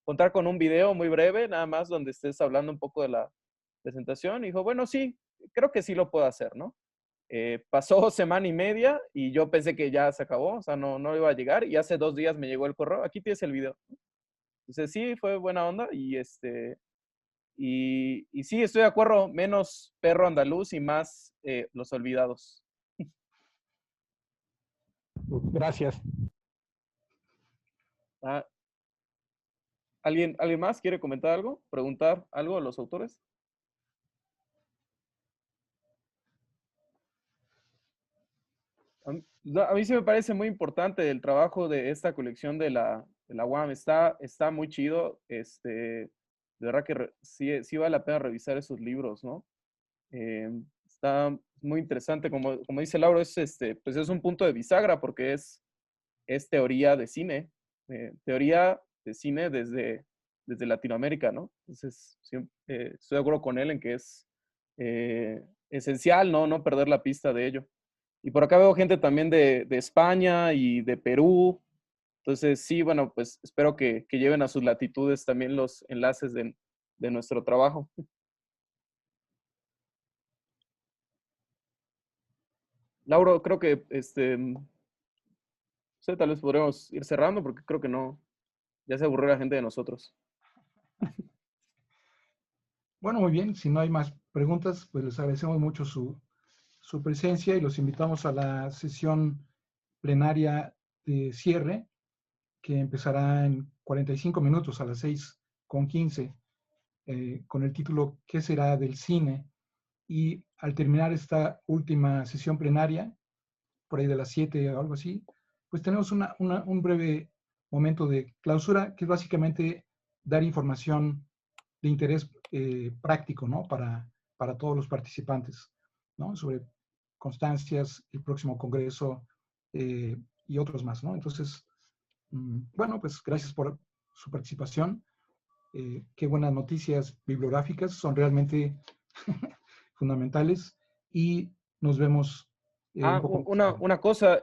contar con un video muy breve, nada más, donde estés hablando un poco de la presentación. Y dijo, bueno, sí, creo que sí lo puedo hacer, ¿no? Pasó semana y media y yo pensé que ya se acabó, o sea, no iba a llegar, y hace 2 días me llegó el correo, aquí tienes el video. Entonces sí, fue buena onda y sí, estoy de acuerdo, menos perro andaluz y más Los Olvidados. Gracias. Ah, ¿alguien más quiere comentar algo? ¿Preguntar algo a los autores? A mí sí me parece muy importante el trabajo de esta colección de la UAM. Está muy chido. De verdad que sí vale la pena revisar esos libros, ¿no? Está muy interesante. Como dice Lauro, pues es un punto de bisagra porque es teoría de cine. Teoría de cine desde Latinoamérica, ¿no? Entonces, estoy de acuerdo con él en que es esencial, ¿no? No perder la pista de ello. Y por acá veo gente también de España y de Perú. Entonces, sí, bueno, pues espero que lleven a sus latitudes también los enlaces de nuestro trabajo. Lauro, creo que no sé, tal vez podremos ir cerrando porque creo que no, ya se aburrió la gente de nosotros. Bueno, muy bien. Si no hay más preguntas, pues les agradecemos mucho su presencia y los invitamos a la sesión plenaria de cierre, que empezará en 45 minutos a las 6:15, con el título ¿Qué será del cine? Y al terminar esta última sesión plenaria, por ahí de las 7 o algo así, pues tenemos un breve momento de clausura, que es básicamente dar información de interés práctico, ¿no? Para todos los participantes, ¿no? Sobre constancias, el próximo congreso y otros más, ¿no? Entonces, bueno, pues gracias por su participación. Qué buenas noticias bibliográficas, son realmente fundamentales y nos vemos un Ah, poco más tarde. una cosa,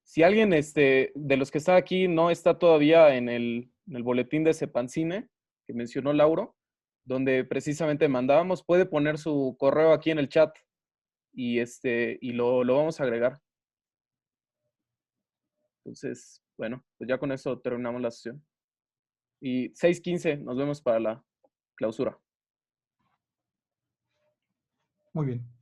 si alguien de los que está aquí no está todavía en el boletín de Sepancine que mencionó Lauro, donde precisamente mandábamos, puede poner su correo aquí en el chat y lo vamos a agregar. Entonces, bueno, pues ya con eso terminamos la sesión. Y 6:15, nos vemos para la clausura. Muy bien.